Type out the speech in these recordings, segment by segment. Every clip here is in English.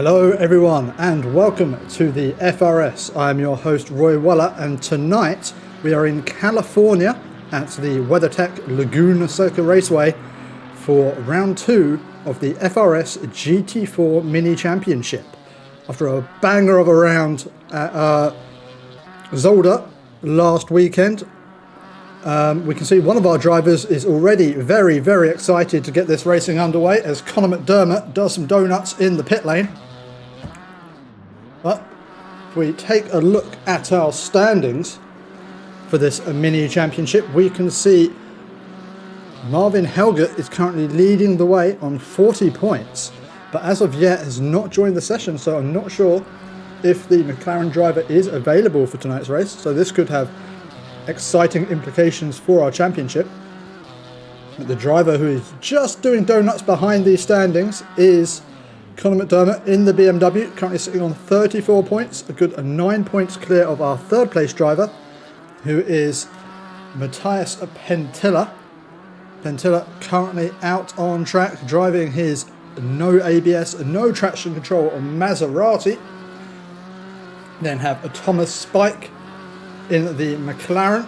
Hello everyone and welcome to the FRS. I am your host Roy Waller, and tonight we are in California at the WeatherTech Laguna Seca Raceway for round 2 of the FRS GT4 Mini Championship. After a banger of a round at Zolder last weekend, we can see one of our drivers is already very excited to get this racing underway as Conor McDermott does some donuts in the pit lane. But if we take a look at our standings for this mini championship, we can see Marvin Helgert is currently leading the way on 40 points, but as of yet has not joined the session, so I'm not sure if the McLaren driver is available for tonight's race, so this could have exciting implications for our championship. The driver who is just doing donuts behind these standings is Conor McDermott in the BMW, currently sitting on 34 points, a good 9 points clear of our third place driver, who is Matthias Pentilla. Pentilla currently out on track, driving his no ABS, no traction control on Maserati. Then have a Thomas Spike in the McLaren.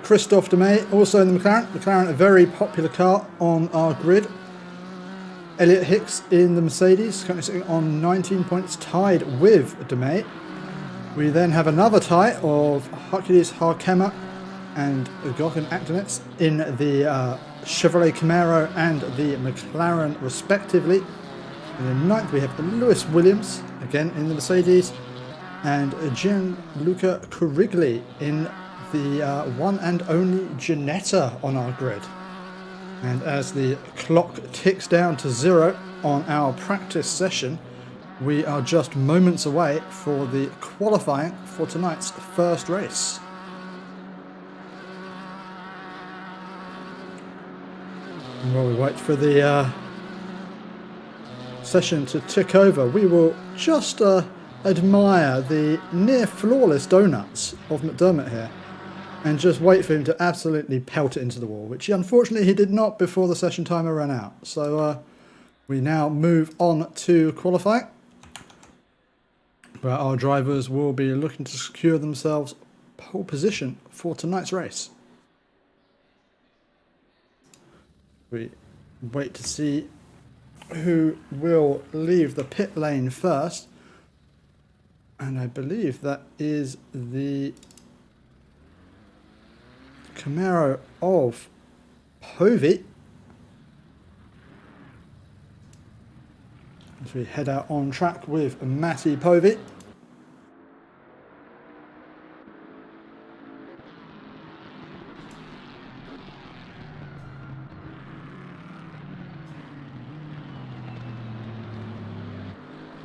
Christophe Demey also in the McLaren. McLaren, a very popular car on our grid. Elliot Hicks in the Mercedes, currently sitting on 19 points, tied with Demey. We then have another tie of Hercules Harkema and Gogan Akdenitz in the Chevrolet Camaro and the McLaren respectively. And in ninth we have Lewis Williams, again in the Mercedes, and Gianluca Corigli in the one and only Ginetta on our grid. And as the clock ticks down to 0 on our practice session, we are just moments away for the qualifying for tonight's first race. And while we wait for the session to tick over, we will just admire the near flawless donuts of McDermott here and just wait for him to absolutely pelt it into the wall, which unfortunately he did not before the session timer ran out. So we now move on to qualifying, where our drivers will be looking to secure themselves pole position for tonight's race. We wait to see who will leave the pit lane first, and I believe that is the Camaro of Povey. As we head out on track with Matty Povey.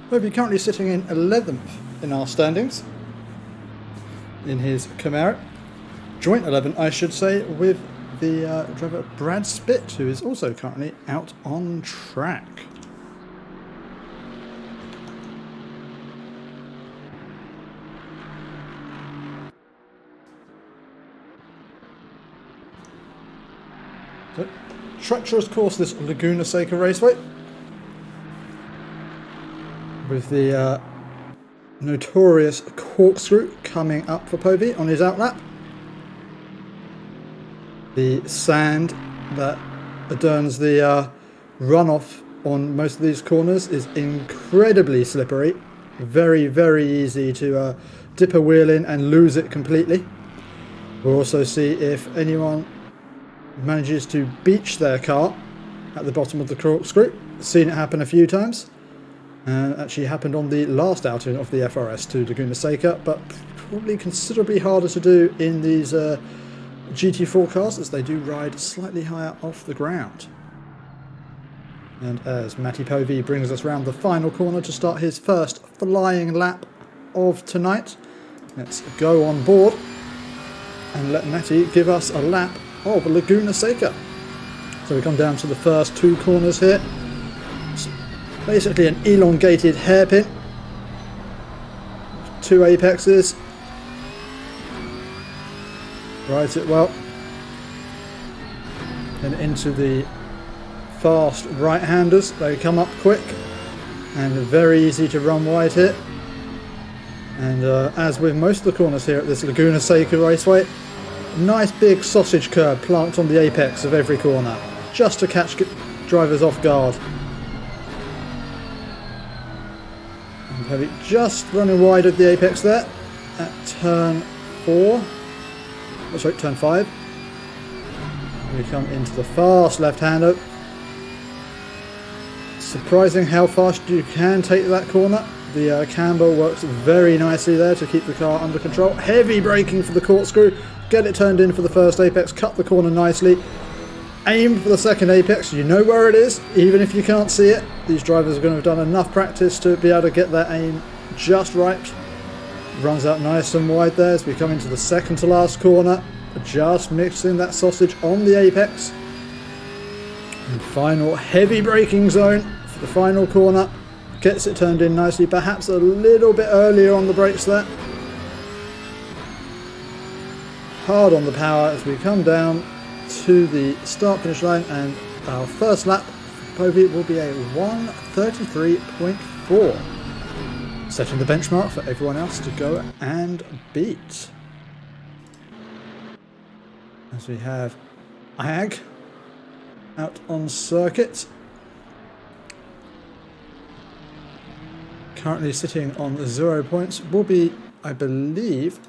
Povey currently sitting in 11th in our standings in his Camaro. Joint 11, I should say, with the driver Brad Spitt, who is also currently out on track. So, treacherous course, this Laguna Seca Raceway, with the notorious corkscrew coming up for Povey on his outlap. The sand that adorns the runoff on most of these corners is incredibly slippery. Very easy to dip a wheel in and lose it completely. We'll also see if anyone manages to beach their car at the bottom of the corkscrew. Seen it happen a few times. Actually happened on the last outing of the FRS to Laguna Seca, but probably considerably harder to do in these GT4 cars, as they do ride slightly higher off the ground. And as Matty Povey brings us round the final corner to start his first flying lap of tonight, let's go on board and let Matty give us a lap of Laguna Seca. So we come down to the first 2 corners here. It's basically an elongated hairpin, 2 apexes. Rides it well. Then into the fast right-handers. They come up quick. and very easy to run wide here. And as with most of the corners here at this Laguna Seca raceway, nice big sausage curb planked on the apex of every corner, just to catch drivers off guard. And Heavy just running wide of the apex there at turn 4. Oh, sorry, turn 5. We come into the fast left-hander. Surprising how fast you can take that corner. The camber works very nicely there to keep the car under control. Heavy braking for the corkscrew. Get it turned in for the first apex. Cut the corner nicely. Aim for the second apex. You know where it is, even if you can't see it. These drivers are going to have done enough practice to be able to get that aim just right. Runs out nice and wide there as we come into the second to last corner. Just mixing that sausage on the apex. And final heavy braking zone for the final corner. Gets it turned in nicely, perhaps a little bit earlier on the brakes there. Hard on the power as we come down to the start finish line, and our first lap for Povey will be a 1:33.4, setting the benchmark for everyone else to go and beat. As we have Ag out on circuit, currently sitting on 0 points, will be, I believe,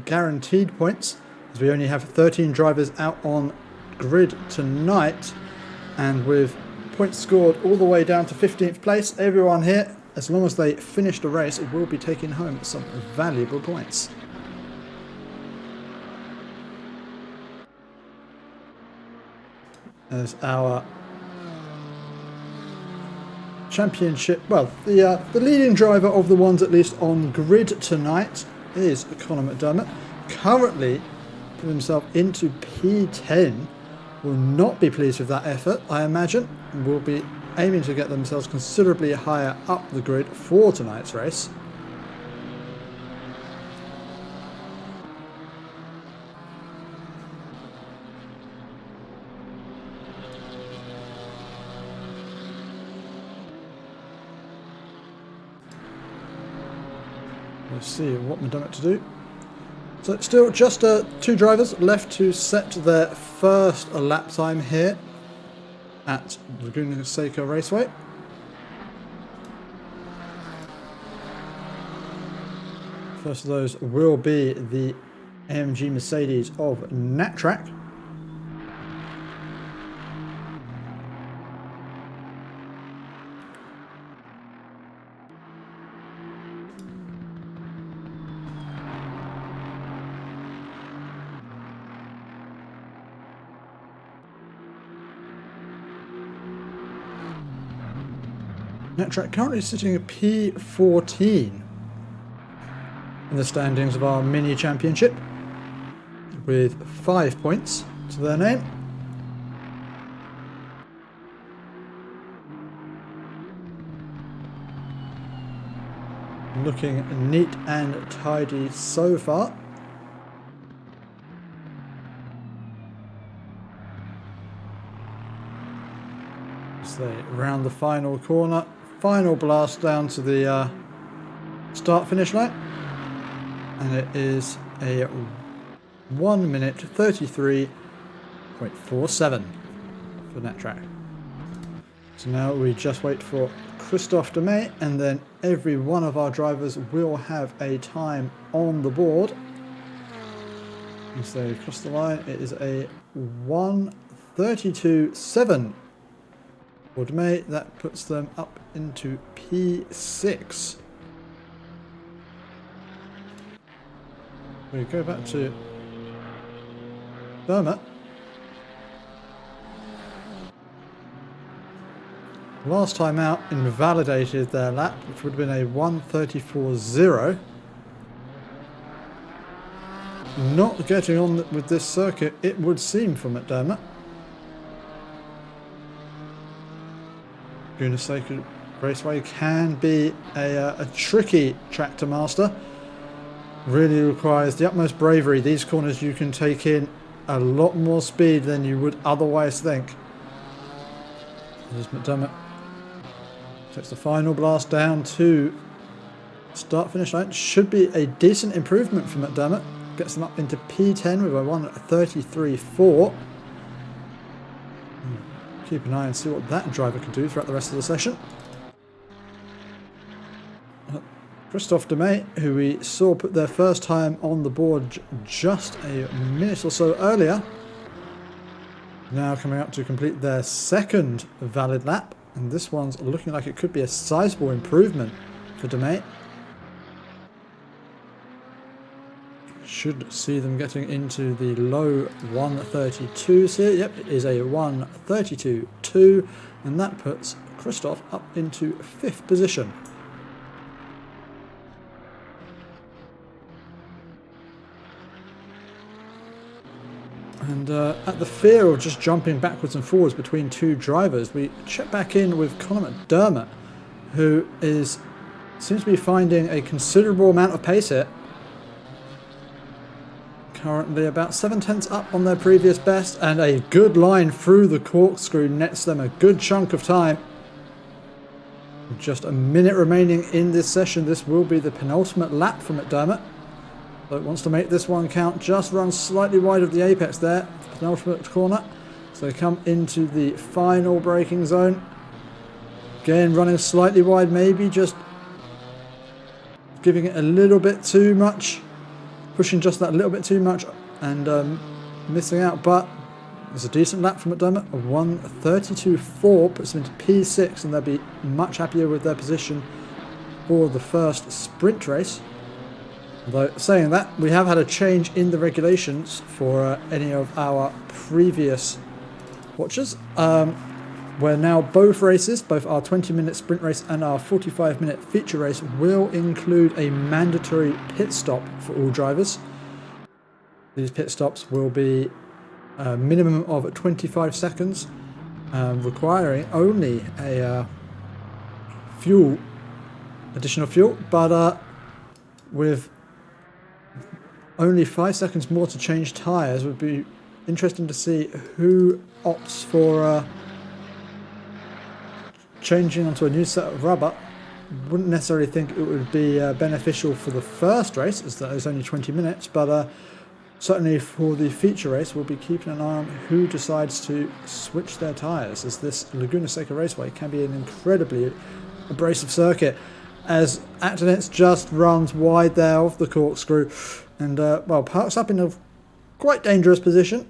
guaranteed points, as we only have 13 drivers out on grid tonight, and with points scored all the way down to 15th place, everyone here, as long as they finish the race, will be taking home some valuable points. As our championship, well, the leading driver of the ones at least on grid tonight is Conor McDermott, currently put himself into P10. Will not be pleased with that effort, I imagine, and will be aiming to get themselves considerably higher up the grid for tonight's race. Let's see what McDermott to do. So still just 2 drivers left to set their first lap time here at Laguna Seca Raceway. First of those will be the AMG Mercedes of Nattrack. Nattrack currently sitting at P14 in the standings of our mini championship, with 5 points to their name. Looking neat and tidy so far. As they round the final corner. Final blast down to the start finish line, and it is a 1:33.47 for Nattrack. So now we just wait for Christophe Demey, and then every one of our drivers will have a time on the board. And so across the line it is a 1:32.7 for Demey. That puts them up into P6. We go back to Dermot. Last time out invalidated their lap, which would have been a 1:34.0. Not getting on with this circuit, it would seem, for McDermott. Laguna Seca Raceway can be a tricky track to master. Really requires the utmost bravery. These corners you can take in a lot more speed than you would otherwise think. There's McDermott So it's the final blast down to start-finish line. Should be a decent improvement for McDermott. Gets them up into P10 with a 1:33.4. Keep an eye and see what that driver can do throughout the rest of the session. Christophe Demey, who we saw put their first time on the board just a minute or so earlier, now coming up to complete their second valid lap, and this one's looking like it could be a sizable improvement for Demey. Should see them getting into the low 132s here. Yep, it is a 132.2, and that puts Christophe up into 5th position. And at the fear of just jumping backwards and forwards between two drivers, we check back in with Conor McDermott, who seems to be finding a considerable amount of pace here. Currently about 7/10 up on their previous best, and a good line through the corkscrew nets them a good chunk of time. Just a minute remaining in this session. This will be the penultimate lap for McDermott. So it wants to make this one count. Just runs slightly wide of the apex there, penultimate corner. So they come into the final braking zone. Again, running slightly wide, maybe just giving it a little bit too much. Pushing just that little bit too much and missing out. But it's a decent lap from McDermott. A 1:32.4 puts them into P6, and they'll be much happier with their position for the first sprint race. Although, saying that, we have had a change in the regulations for any of our previous watchers, where now both races, both our 20-minute sprint race and our 45-minute feature race, will include a mandatory pit stop for all drivers. These pit stops will be a minimum of 25 seconds, requiring only a additional fuel, but with only 5 seconds more to change tyres. Would be interesting to see who opts for changing onto a new set of rubber. Wouldn't necessarily think it would be beneficial for the first race, as that is only 20 minutes, but certainly for the feature race, we'll be keeping an eye on who decides to switch their tyres, as this Laguna Seca raceway can be an incredibly abrasive circuit, as Accidents just runs wide there off the corkscrew and parks up in a quite dangerous position.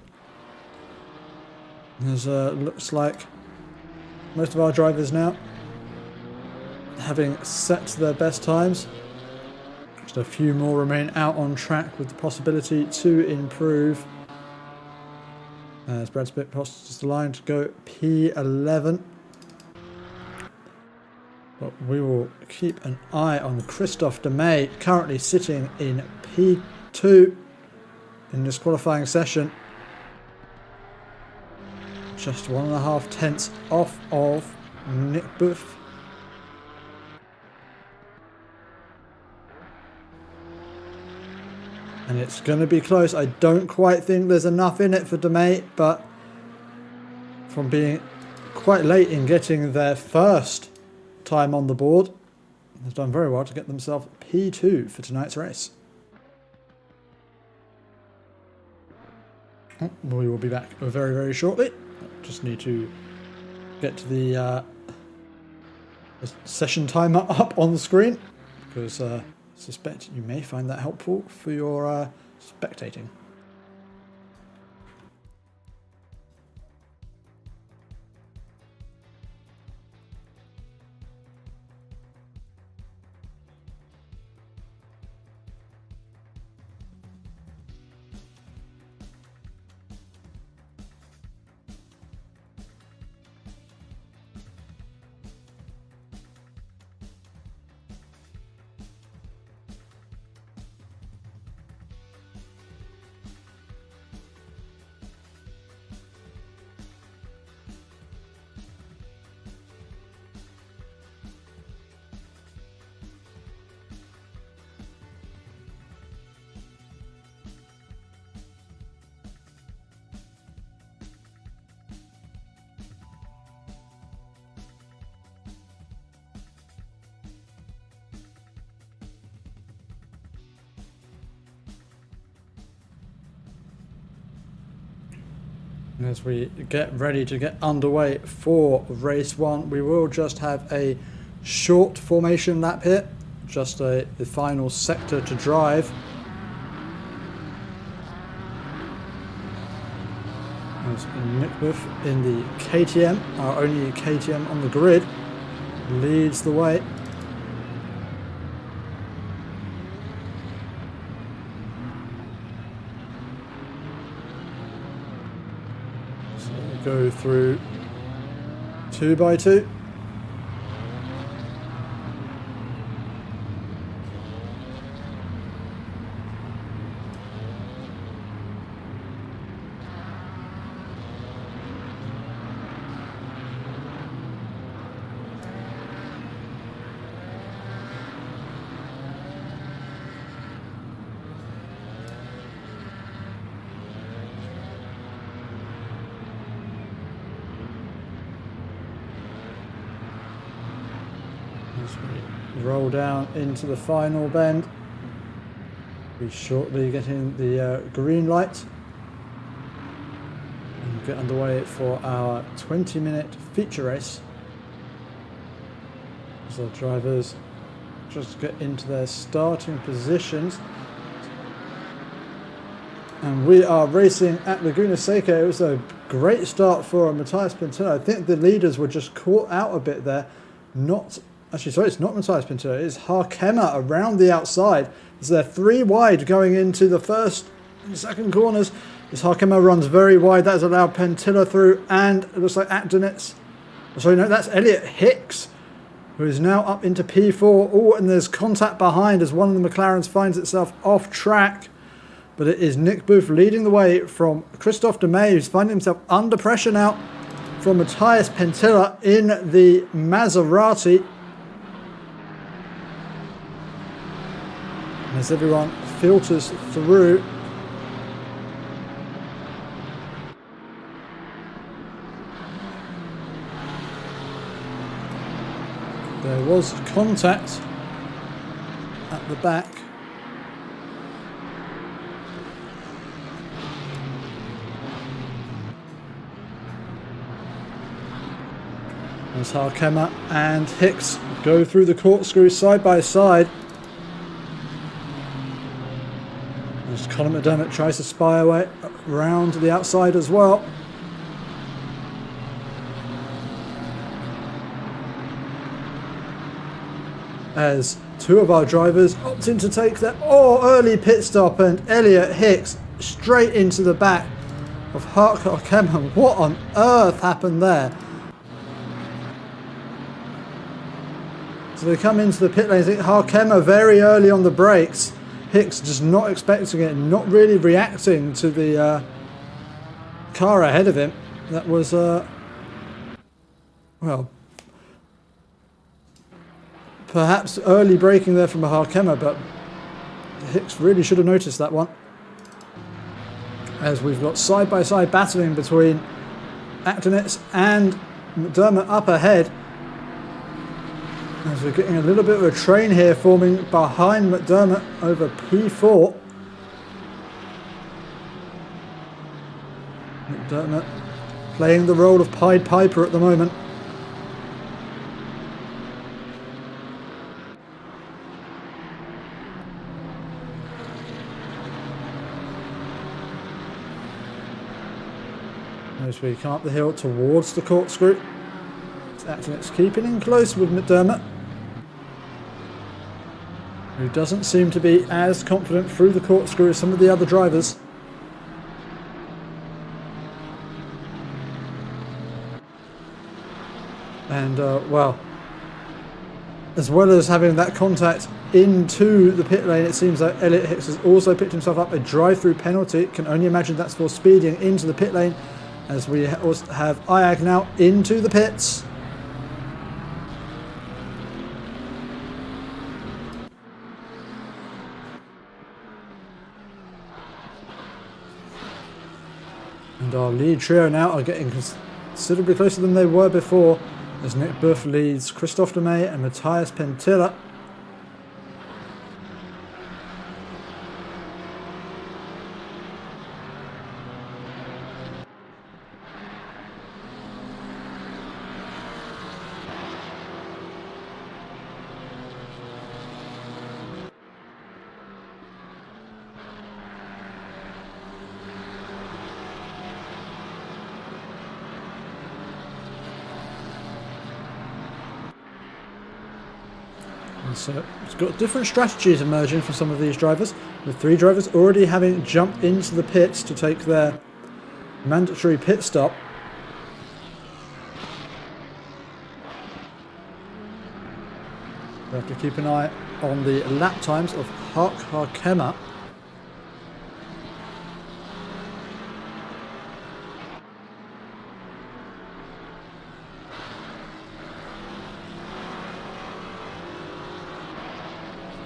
As looks like most of our drivers now having set their best times. Just a few more remain out on track with the possibility to improve. As Brad Spitt crosses the line to go P11. But we will keep an eye on Christophe Demey, currently sitting in P2 in this qualifying session. Just 1.5 tenths off of Nick Booth. And it's going to be close. I don't quite think there's enough in it for Demey, but from being quite late in getting their first time on the board, they've done very well to get themselves P2 for tonight's race. We will be back very, very shortly. Just need to get to the session timer up on the screen, because I suspect you may find that helpful for your spectating. And as we get ready to get underway for race 1, we will just have a short formation lap here, just the final sector to drive. As Nick Buff in the KTM, our only KTM on the grid, leads the way. So we go through 2 by 2. As we roll down into the final bend, we shortly getting the green light and get underway for our 20-minute feature race. As the drivers just get into their starting positions. And we are racing at Laguna Seca. It was a great start for Matthias Pintillo. I think the leaders were just caught out a bit there. Actually, sorry, it's not Matthias Pintillo, it's Harkema around the outside. As they're 3 wide going into the first and second corners. As Harkema runs very wide, that has allowed Pintillo through, and it looks like Actonitz. Sorry, no, that's Elliot Hicks, who is now up into P4. Oh, and there's contact behind as one of the McLarens finds itself off track. But it is Nick Booth leading the way from Christophe Demey, who's finding himself under pressure now from Matthias Pintillo in the Maserati. As everyone filters through, there was contact at the back. As Harkema and Hicks go through the corkscrew side by side. As Colin McDermott tries to spy away around the outside as well. As 2 of our drivers opt in to take their early pit stop, and Elliot Hicks straight into the back of Harkema. What on earth happened there? So they come into the pit lane. I think Harkema very early on the brakes. Hicks just not expecting it, not really reacting to the car ahead of him. That was, well, perhaps early braking there from a Harkema, but Hicks really should have noticed that one. As we've got side-by-side battling between Actonitz and McDermott up ahead. As we're getting a little bit of a train here forming behind McDermott over P4. McDermott playing the role of Pied Piper at the moment. As we come up the hill towards the corkscrew. Actonitz keeping in close with McDermott, who doesn't seem to be as confident through the corkscrew as some of the other drivers. And, well as having that contact into the pit lane, it seems that Elliot Hicks has also picked himself up a drive-through penalty. Can only imagine that's for speeding into the pit lane, as we also have IAG now into the pits. And our lead trio now are getting considerably closer than they were before, as Nick Buff leads Christophe Demey and Matthias Pintillo. So it's got different strategies emerging for some of these drivers, with 3 drivers already having jumped into the pits to take their mandatory pit stop. We have to keep an eye on the lap times of Harkema.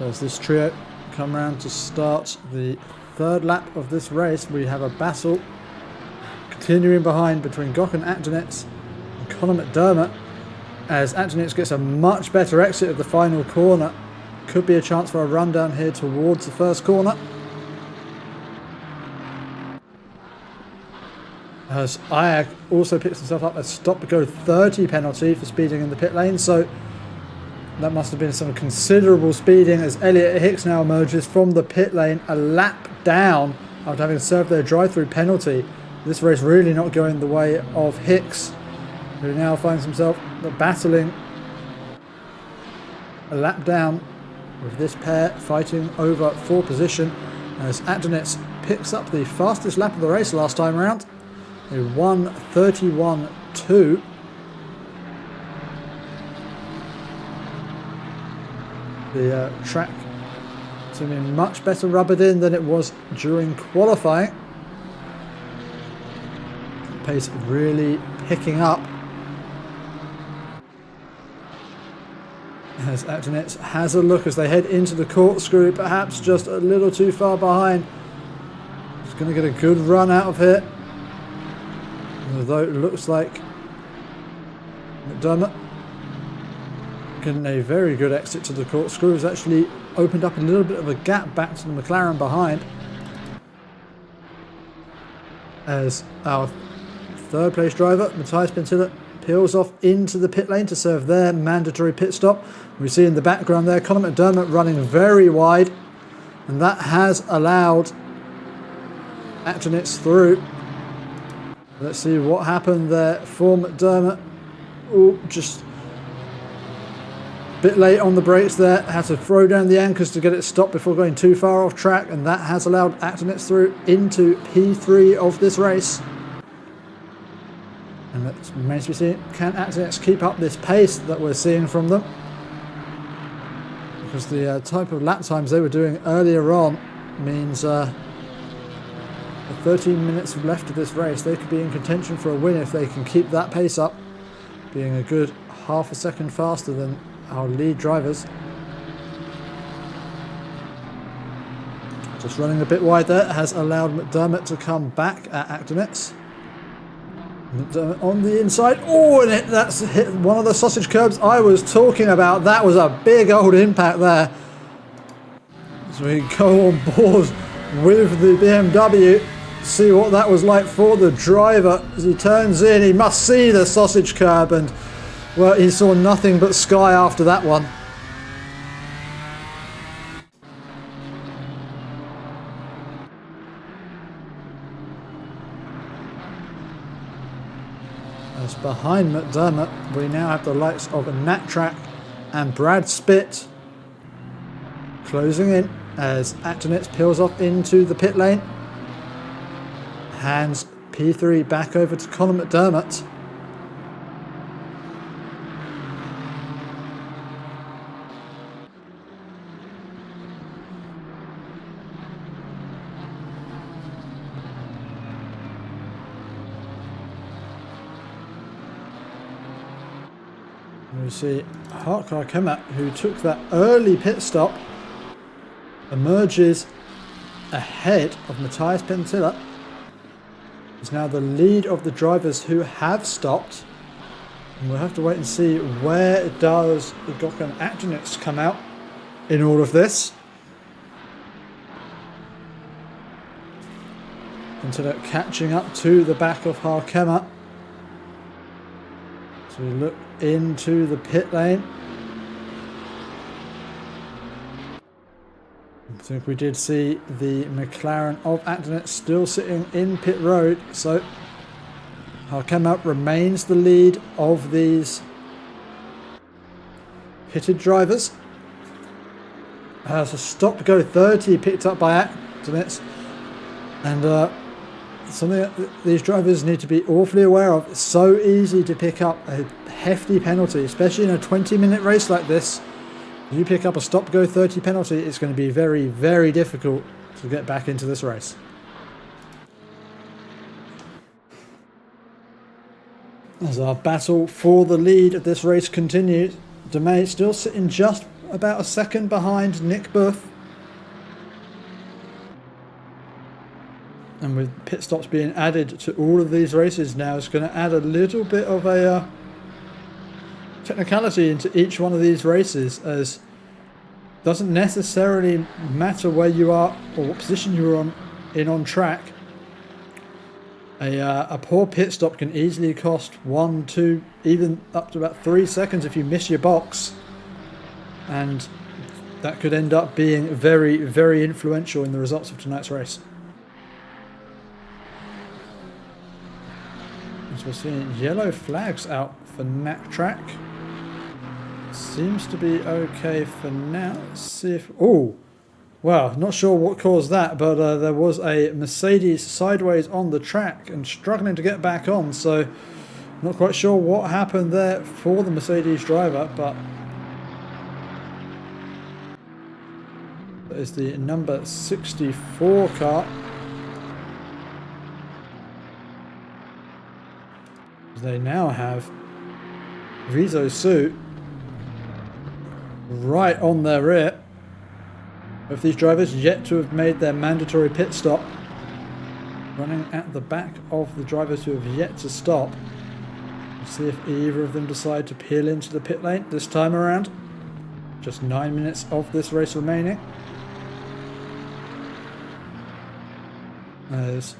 As this trio come round to start the 3rd lap of this race, we have a battle continuing behind between Gokhan Akdenetz and Conor McDermott, as Akdenetz gets a much better exit of the final corner. Could be a chance for a run down here towards the first corner. As Ayag also picks himself up a stop-go 30 penalty for speeding in the pit lane, so that must have been some considerable speeding as Elliot Hicks now emerges from the pit lane a lap down after having served their drive-through penalty. This race really not going the way of Hicks, who now finds himself battling a lap down with this pair fighting over 4th position, as Akdenetz picks up the fastest lap of the race last time around, a 1:31.2. The track seeming much better rubbered in than it was during qualifying. Pace really picking up as Akdenetz has a look as they head into the corkscrew, perhaps just a little too far behind. He's going to get a good run out of here, although it looks like McDermott getting a very good exit to the corkscrew has actually opened up a little bit of a gap back to the McLaren behind, as our 3rd place driver Matthias Pentilla peels off into the pit lane to serve their mandatory pit stop. We see in the background there Conor McDermott running very wide, and that has allowed Akdenetz through. Let's see what happened there for McDermott. Oh, just bit late on the brakes there, had to throw down the anchors to get it stopped before going too far off track, and that has allowed Akdenetz through into P3 of this race. And that remains to be seen, can Akdenetz keep up this pace that we're seeing from them? Because the type of lap times they were doing earlier on means 13 minutes left of this race, they could be in contention for a win if they can keep that pace up, being a good half a second faster than our lead drivers. Just running a bit wide there has allowed McDermott to come back at Akdenetz. McDermott on the inside. Oh, and that's hit one of the sausage curbs I was talking about. That was a big old impact there. So we go on board with the BMW. See what that was like for the driver as he turns in. He must see the sausage curb, and well, he saw nothing but sky after that one. As behind McDermott, we now have the likes of Nat Track and Brad Spitt closing in as Akdenetz peels off into the pit lane. Hands P3 back over to Conor McDermott. We see Harkema, who took that early pit stop, emerges ahead of Matthias Pentilla. Is now the lead of the drivers who have stopped, and we'll have to wait and see where does the Gokhan Akdenetz come out in all of this. Pentilla catching up to the back of Harkema. So we look into the pit lane. I think we did see the McLaren of Akdenetz still sitting in pit road, so Harkema remains the lead of these pitted drivers. Has a stop to go 30 picked up by accidents, and something that these drivers need to be awfully aware of. It's so easy to pick up a hefty penalty, especially in a 20-minute race like this. If you pick up a stop to go 30 penalty, it's going to be very, very difficult to get back into this race. As our battle for the lead of this race continues, DeMay still sitting just about a second behind Nick Buff. And with pit stops being added to all of these races now, it's going to add a little bit of a technicality into each one of these races, as it doesn't necessarily matter where you are or what position you're on track. A poor pit stop can easily cost 1, 2, even up to about 3 seconds if you miss your box, and that could end up being very, very influential in the results of tonight's race. As we're seeing yellow flags out for Knack Track. Seems to be okay for now. Let's see if... Oh! Well, not sure what caused that, but there was a Mercedes sideways on the track and struggling to get back on, so not quite sure what happened there for the Mercedes driver, but that is the number 64 car. They now have Rizzo Su right on their rear. Both these drivers yet to have made their mandatory pit stop, running at the back of the drivers who have yet to stop. Let's see if either of them decide to peel into the pit lane this time around. Just 9 minutes of this race remaining. As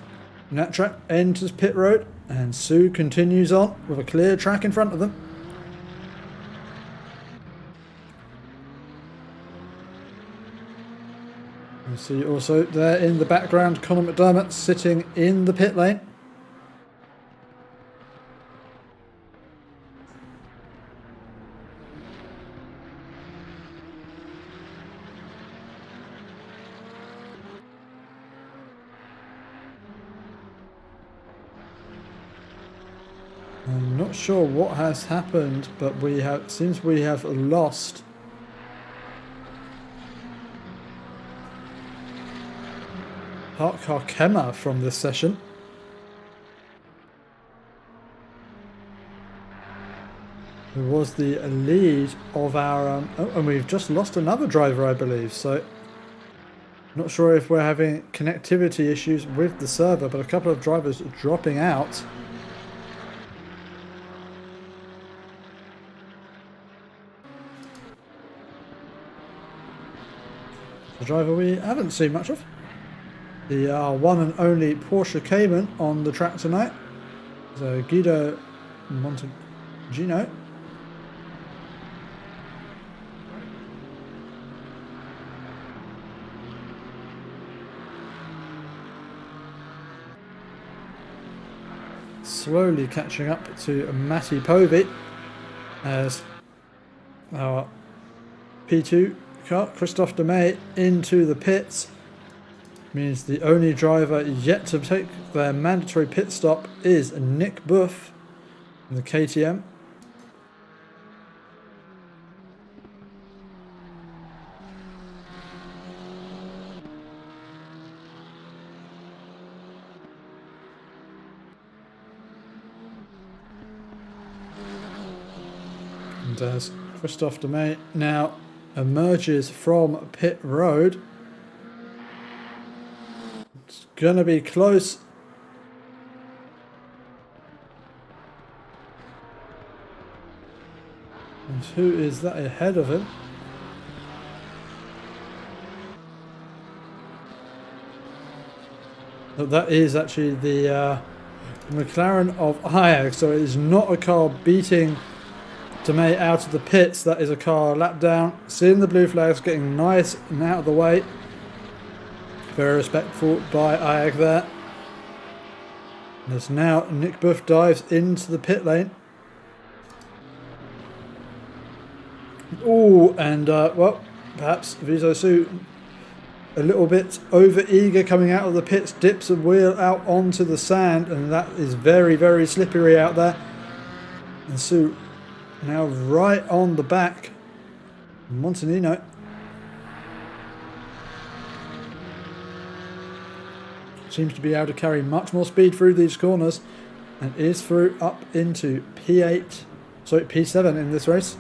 Nat Track enters pit road and Su continues on with a clear track in front of them. You see also there in the background Conor McDermott sitting in the pit lane. I'm not sure what has happened, but seems we have lost Harkema from this session. Who was the lead of our... oh, and we've just lost another driver, I believe, so not sure if we're having connectivity issues with the server, but a couple of drivers dropping out. The driver we haven't seen much of. The one and only Porsche Cayman on the track tonight. So Guido Montegino. Slowly catching up to Matti Povey as our P2 car, Christophe Demey, into the pits. Means the only driver yet to take their mandatory pit stop is Nick Buff in the KTM. And as Christophe Demey now emerges from pit road, it's gonna be close. And who is that ahead of him? So that is actually the McLaren of Hayek, so it is not a car beating Demey out of the pits. That is a car lap down. Seeing the blue flags, getting nice and out of the way. Very respectful by Hayek there. And as now Nick Buff dives into the pit lane. Oh, and well, Perhaps Vizo Su a little bit over eager coming out of the pits, dips a wheel out onto the sand, and that is very, very slippery out there. And Su now right on the back. Montanino seems to be able to carry much more speed through these corners and is through up into P7 in this race.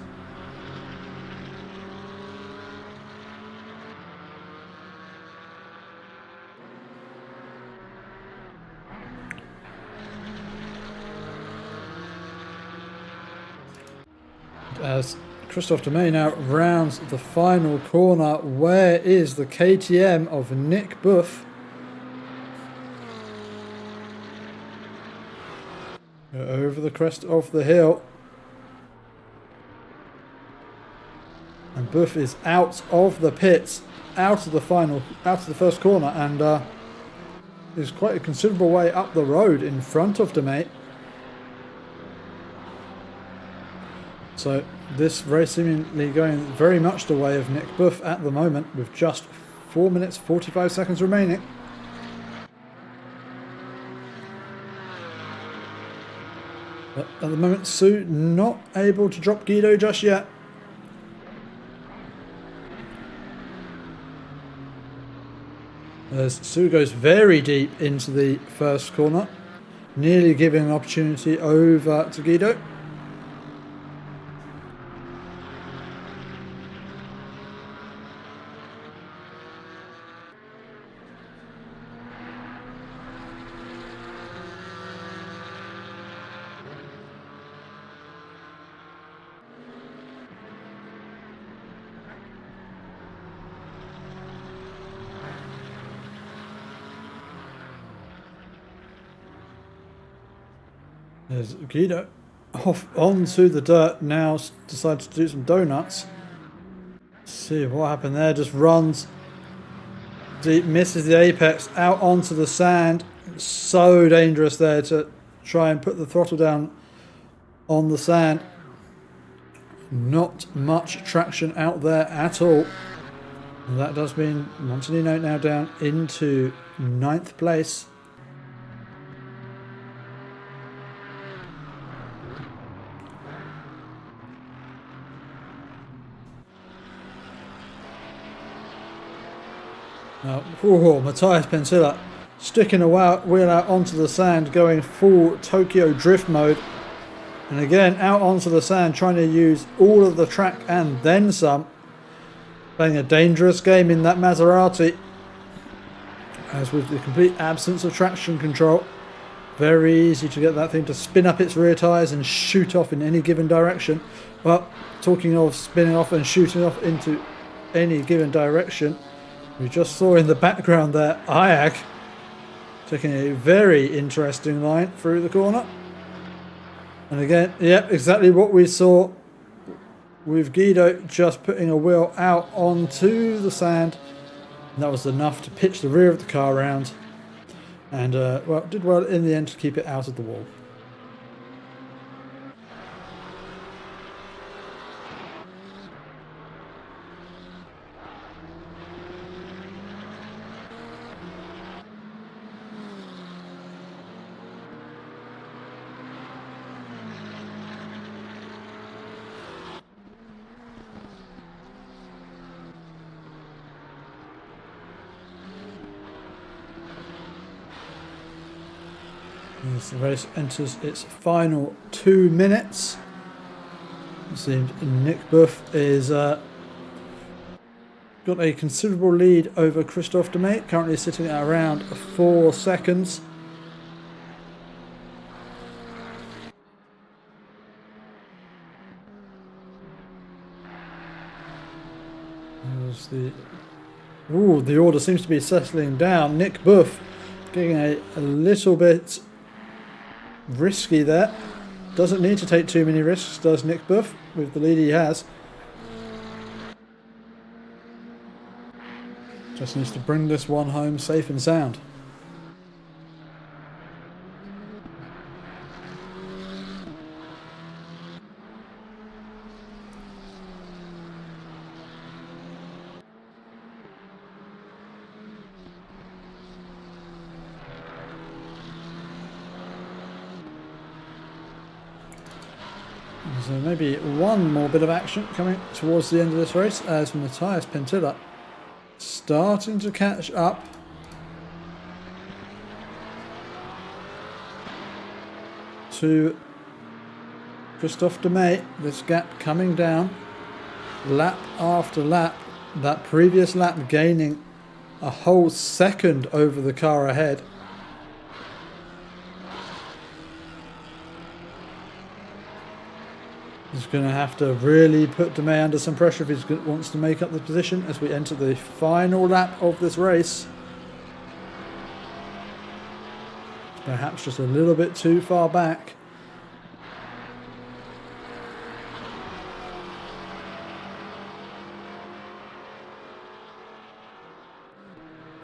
As Christophe Demey now rounds the final corner, where is the KTM of Nick Buff? Over the crest of the hill. And Buff is out of the pits, out of the first corner, and is quite a considerable way up the road in front of Demey. So this race seemingly going very much the way of Nick Buff at the moment, with just 4 minutes 45 seconds remaining. But at the moment, Su not able to drop Guido just yet. As Su goes very deep into the first corner, nearly giving an opportunity over to Guido. There's Guido off onto the dirt now, decides to do some donuts. Let's see what happened there, just runs deep, misses the apex, out onto the sand. It's so dangerous there to try and put the throttle down on the sand. Not much traction out there at all. And that does mean Montanino now down into 9th place. Now, Matthias Pensilla sticking a wheel out onto the sand, going full Tokyo drift mode. And again, out onto the sand, trying to use all of the track and then some. Playing a dangerous game in that Maserati. As with the complete absence of traction control, very easy to get that thing to spin up its rear tyres and shoot off in any given direction. Well, talking of spinning off and shooting off into any given direction, we just saw in the background there Ayag taking a very interesting line through the corner. And again, yep, exactly what we saw with Guido, just putting a wheel out onto the sand. And that was enough to pitch the rear of the car around. And well, did well in the end to keep it out of the wall. As the race enters its final 2 minutes, it seems Nick Buff is got a considerable lead over Christophe Demey, currently sitting at around 4 seconds. The order seems to be settling down. Nick Buff getting a little bit risky there. Doesn't need to take too many risks, does Nick Buff, with the lead he has. Just needs to bring this one home safe and sound. So maybe one more bit of action coming towards the end of this race as Matthias Pentilla starting to catch up. To Christophe Demey. This gap coming down lap after lap. That previous lap gaining a whole second over the car ahead. He's going to have to really put Demey under some pressure if he wants to make up the position as we enter the final lap of this race. Perhaps just a little bit too far back.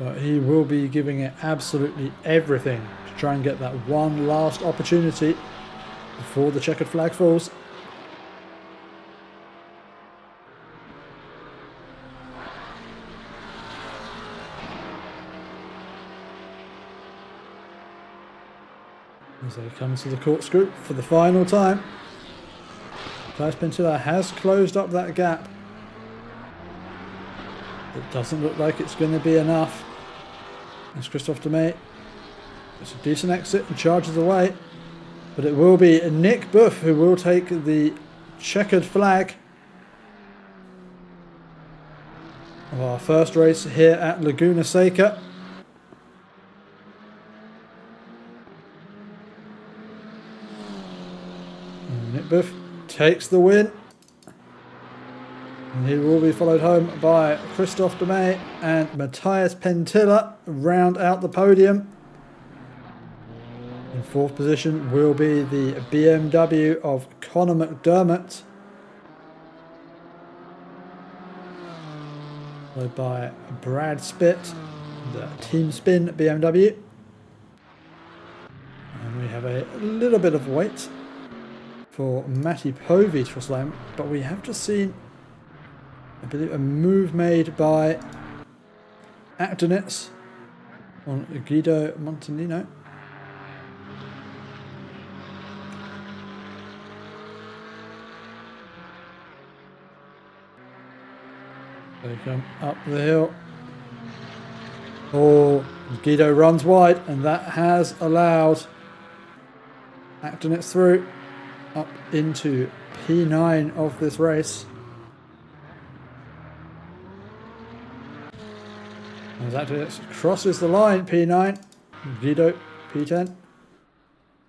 But he will be giving it absolutely everything to try and get that one last opportunity before the checkered flag falls. As they come to the corkscrew for the final time. Matthias Pentilla has closed up that gap. It doesn't look like it's going to be enough. As Christophe Demey, it's a decent exit and charges away. But it will be Nick Buff who will take the checkered flag of our first race here at Laguna Seca. Nick Buff takes the win. And he will be followed home by Christophe Demey and Matthias Pentilla round out the podium. In fourth position will be the BMW of Conor McDermott, followed by Brad Spitt, the Team Spin BMW. And we have a little bit of wait for Matti Povey to slam, but we have just seen, I believe, a move made by Actonitz on Guido Montanino. They come up the hill. Oh, Guido runs wide, and that has allowed Actonitz through up into P9 of this race. As Actonitz crosses the line, P9, Guido P10,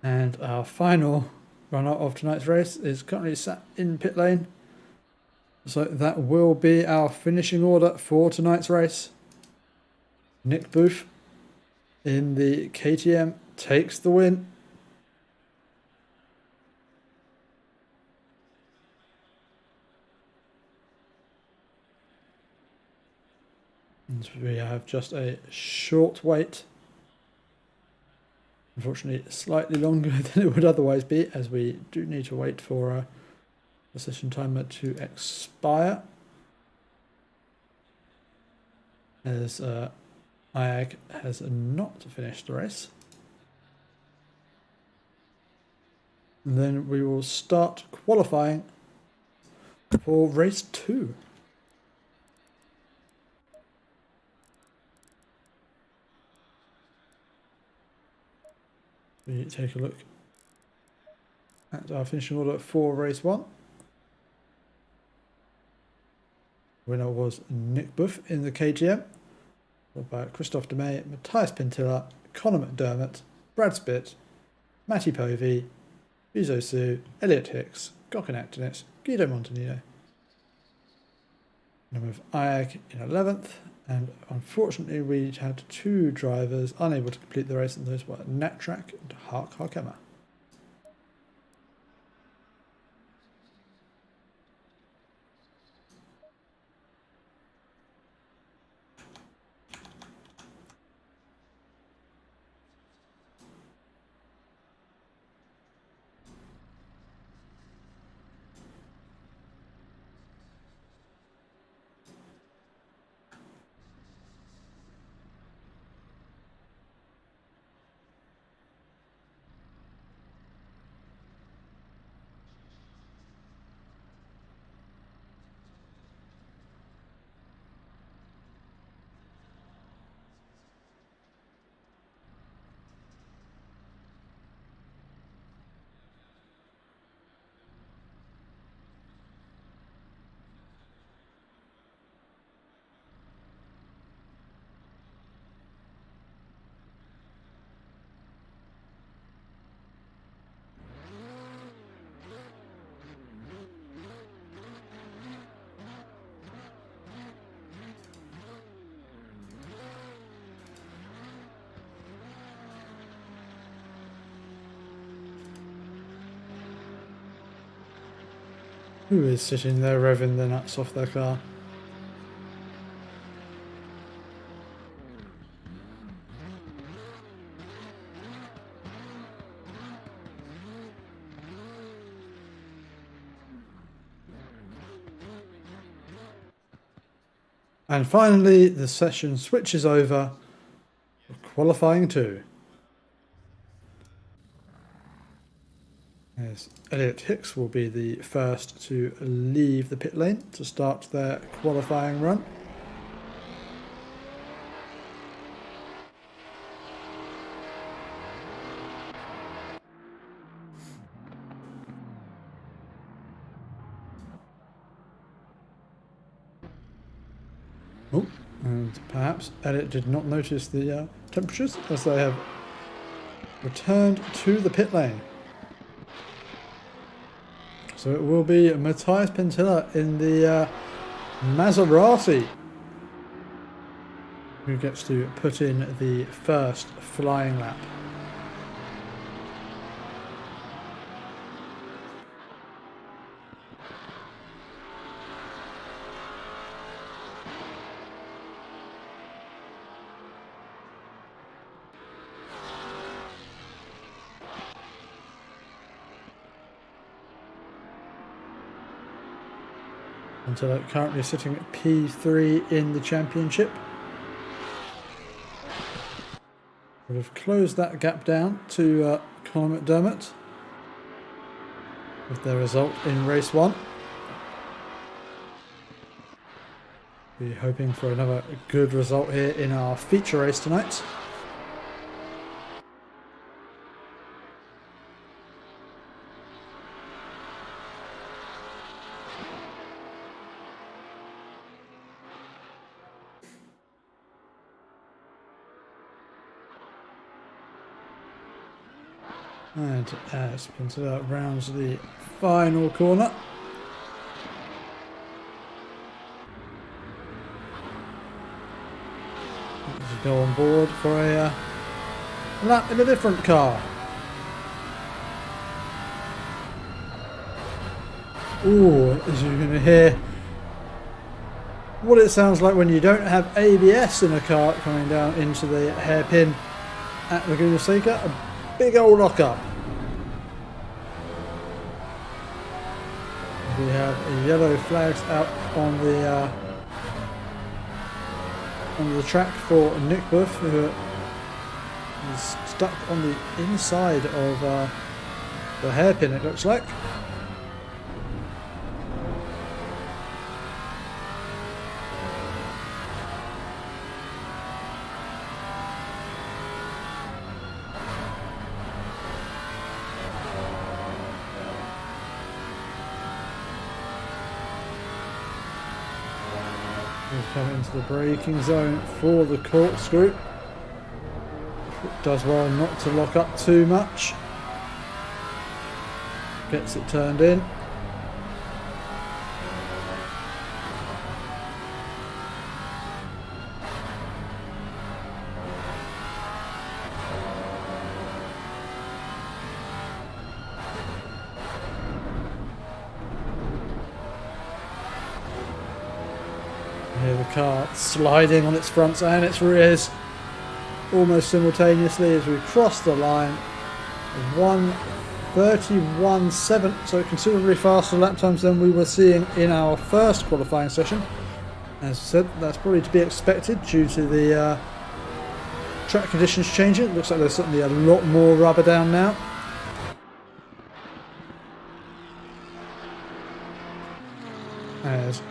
and our final runner of tonight's race is currently sat in pit lane. So that will be our finishing order for tonight's race. Nick Buff in the KTM takes the win. And we have just a short wait. Unfortunately, slightly longer than it would otherwise be, as we do need to wait for the session timer to expire. As IAG has not finished the race. And then we will start qualifying for race 2. We take a look at our finishing order for race 1. Winner was Nick Buff in the KTM, followed by Christophe Demey, Matthias Pentilla, Conor McDermott, Brad Spitt, Matti Povey, Bizo Su, Elliot Hicks, Gokhan Actonitz, Guido Montanino. And with IAG in 11th, and unfortunately we had 2 drivers unable to complete the race, and those were Nattrack and Hark Harkema. Who is sitting there revving the nuts off their car? And finally, the session switches over for qualifying 2. As Elliot Hicks will be the first to leave the pit lane to start their qualifying run. Oh, and perhaps Elliot did not notice the temperatures as they have returned to the pit lane. So it will be Matthias Pentilla in the Maserati who gets to put in the first flying lap. Until currently sitting at P3 in the championship. Would have closed that gap down to Conor McDermott with their result in race 1. Be hoping for another good result here in our feature race tonight. And as Spencer rounds the final corner. Let's go on board for a lap in a different car. Ooh, as you're going to hear what it sounds like when you don't have ABS in a car coming down into the hairpin at Laguna Seca. A big old lock-up. We have yellow flags out on the track for Nick Buff, who is stuck on the inside of the hairpin, it looks like. We've come into the braking zone for the corkscrew. Does well not to lock up too much. Gets it turned in. Here the car sliding on its fronts and its rears almost simultaneously as we cross the line. 1:31.7, so considerably faster lap times than we were seeing in our first qualifying session. As I said, that's probably to be expected due to the track conditions changing. It looks like there's certainly a lot more rubber down now. As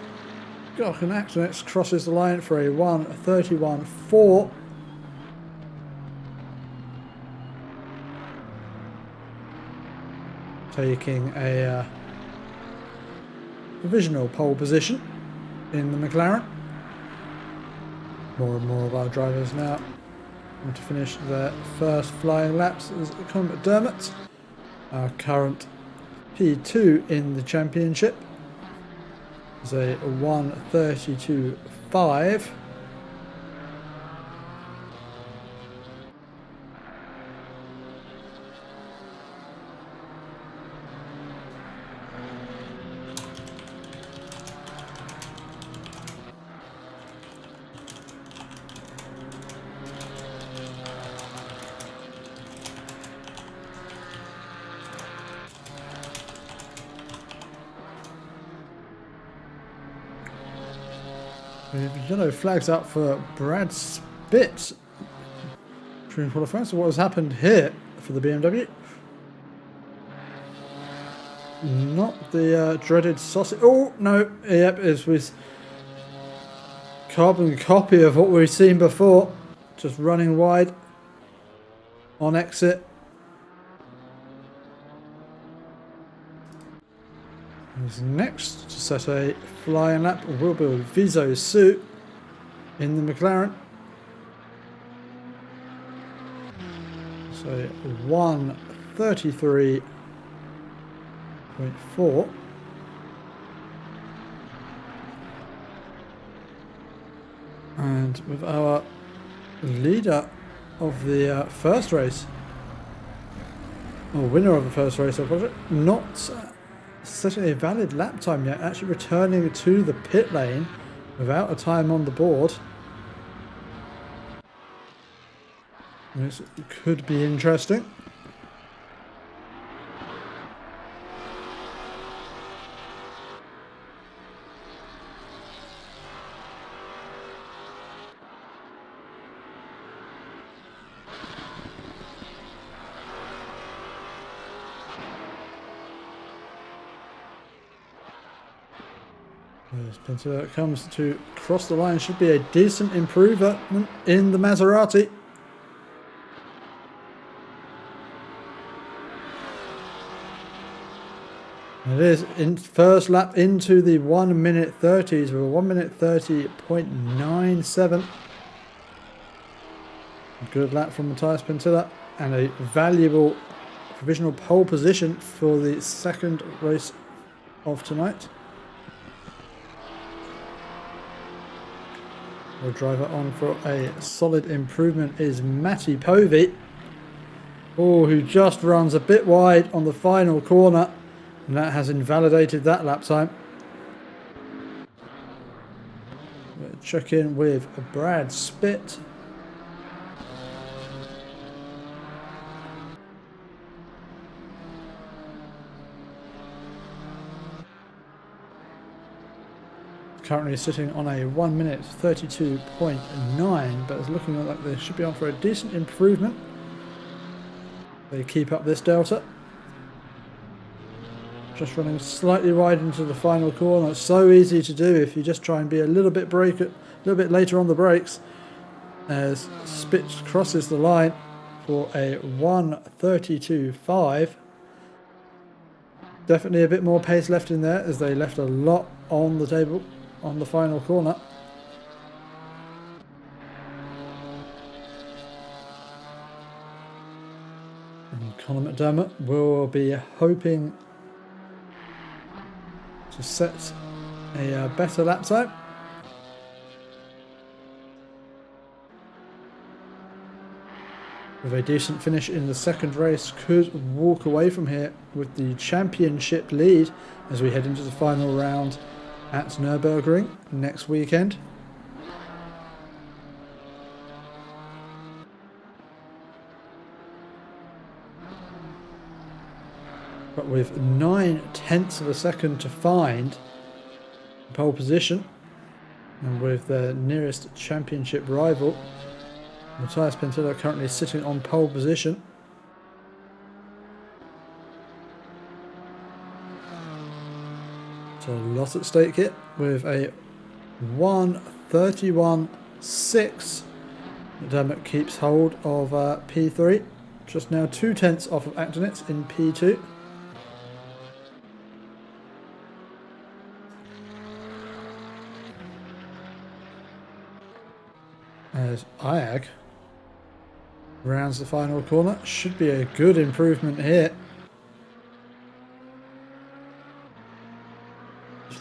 Gokhan Axonex crosses the line for a 1:31.4. Taking a provisional pole position in the McLaren. More and more of our drivers now want to finish their first flying laps as Conor McDermott, our current P2 in the championship, is a 1:32.5. With yellow flags up for Brad Spitz during qualifying. So what has happened here for the BMW? Not the dreaded sausage. Oh no! Yep, it's with carbon copy of what we've seen before. Just running wide on exit. Who's next to set a flying lap will be Viso Su in the McLaren. So 1:33.4. And with our leader of the first race, or winner of the first race, I apologize, not setting a valid lap time yet, actually returning to the pit lane without a time on the board. This could be interesting. As Pinto comes to cross the line, should be a decent improvement in the Maserati. It is in first lap into the 1:30s with a 1:30.97. Good lap from Matthias Pintilla and a valuable provisional pole position for the second race of tonight. The driver on for a solid improvement is Matti Povey, who just runs a bit wide on the final corner, and that has invalidated that lap time. We'll check in with Brad Spitt. Currently sitting on a 1:32.9, but it's looking like they should be on for a decent improvement. They keep up this delta. Just running slightly wide into the final corner. It's so easy to do if you just try and be a little bit later on the brakes. As Spitz crosses the line for a 1:32.5. Definitely a bit more pace left in there, as they left a lot on the table on the final corner. And Conor McDermott will be hoping to set a better lap time. With a decent finish in the second race, could walk away from here with the championship lead as we head into the final round at Nürburgring next weekend. But with 9/10 of a second to find pole position, and with their nearest championship rival, Matthias Pintilla currently sitting on pole position. So a lot at stake here with a 1:31.6. McDermott keeps hold of P3, just now 2/10 off of Actonitz in P2. As IAG rounds the final corner, should be a good improvement here.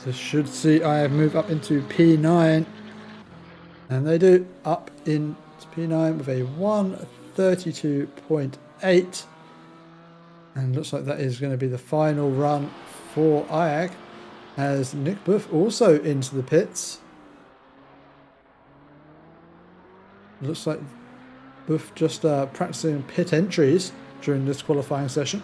This should see IAG move up into P9, and they do, up into P9 with a 1:32.8, and looks like that is going to be the final run for IAG, as Nick Buff also into the pits. Looks like Buff just practicing pit entries during this qualifying session.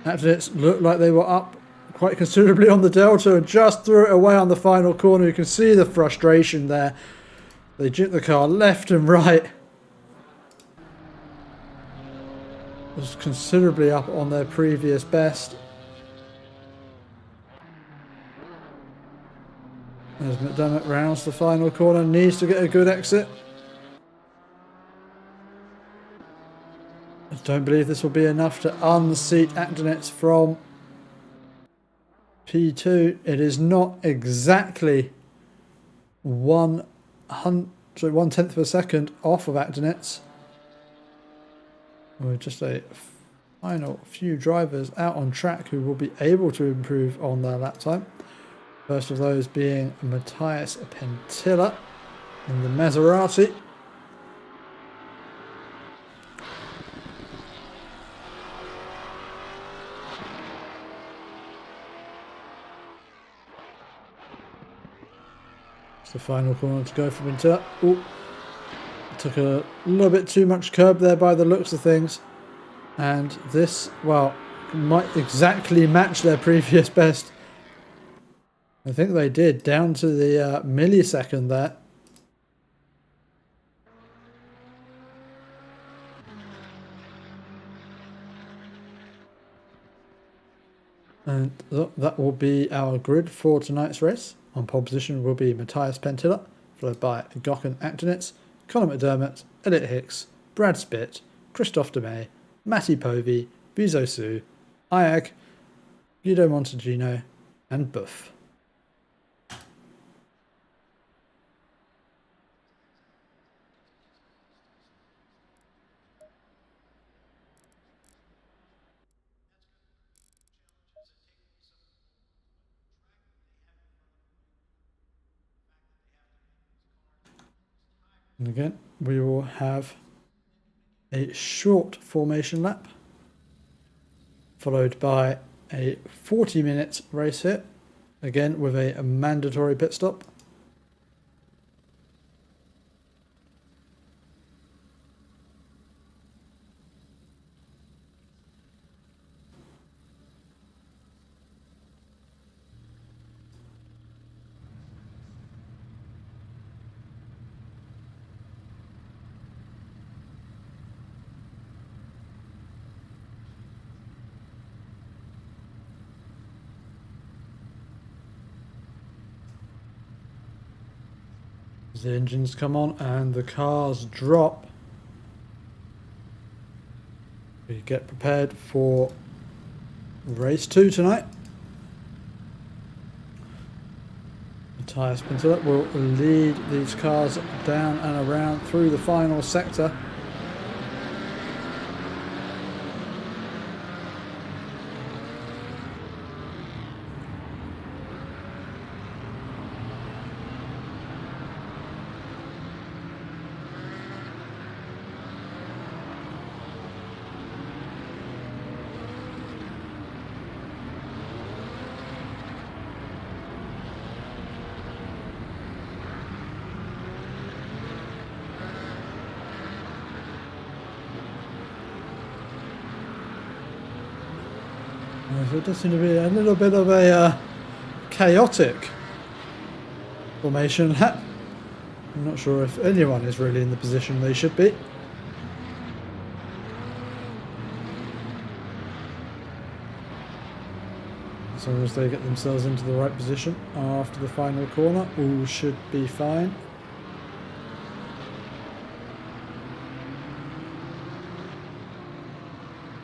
Actonitz looked like they were up quite considerably on the delta and just threw it away on the final corner. You can see the frustration there. They jipped the car left and right. It was considerably up on their previous best. As McDermott rounds the final corner, needs to get a good exit. I don't believe this will be enough to unseat Actonets from P2. It is not exactly 1/10 of a second off of Actonets. We're just a final few drivers out on track who will be able to improve on their lap time. First of those being Matthias Pentilla in the Maserati. It's the final corner to go for Pentilla. Ooh, took a little bit too much curb there by the looks of things. And this, well, might exactly match their previous best. I think they did, down to the millisecond there. And that will be our grid for tonight's race. On pole position will be Matthias Pentilla, followed by Gokhan Actonets, Conor McDermott, Elliot Hicks, Brad Spitt, Christophe Demey, Matti Povey, Vizo Su, Iag, Guido Montegino, and Buff. And again, we will have a short formation lap, followed by a 40-minute race here, again with a mandatory pit stop. The engines come on and the cars drop. We get prepared for race 2 tonight. Matthias Pentilla will lead these cars down and around through the final sector. So it does seem to be a little bit of a chaotic formation lap. I'm not sure if anyone is really in the position they should be. As long as they get themselves into the right position after the final corner, all should be fine.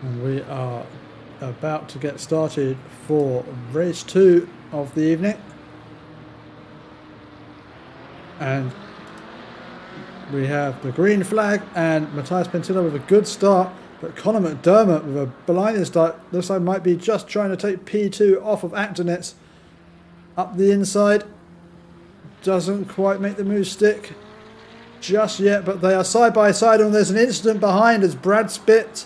And we are about to get started for race 2 of the evening, and we have the green flag and Matthias Pentilla with a good start, but Conor McDermott with a blinding start. Looks like might be just trying to take P2 off of Actonets up the inside. Doesn't quite make the move stick just yet, but they are side by side, and there's an incident behind as Brad Spitt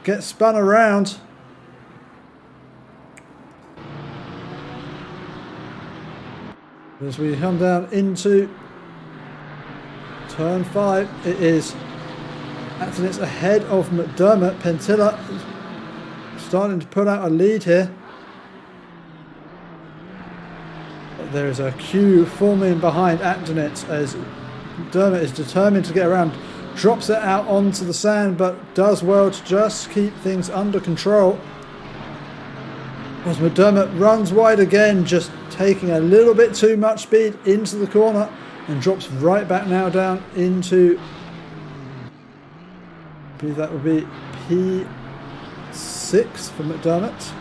gets spun around. As we come down into turn 5, it is Actonets ahead of McDermott. Pentilla starting to put out a lead here. There is a queue forming behind Actonitz as Dermot is determined to get around. Drops it out onto the sand, but does well to just keep things under control. As McDermott runs wide again, just taking a little bit too much speed into the corner and drops right back now down into, I believe that would be P6 for McDermott.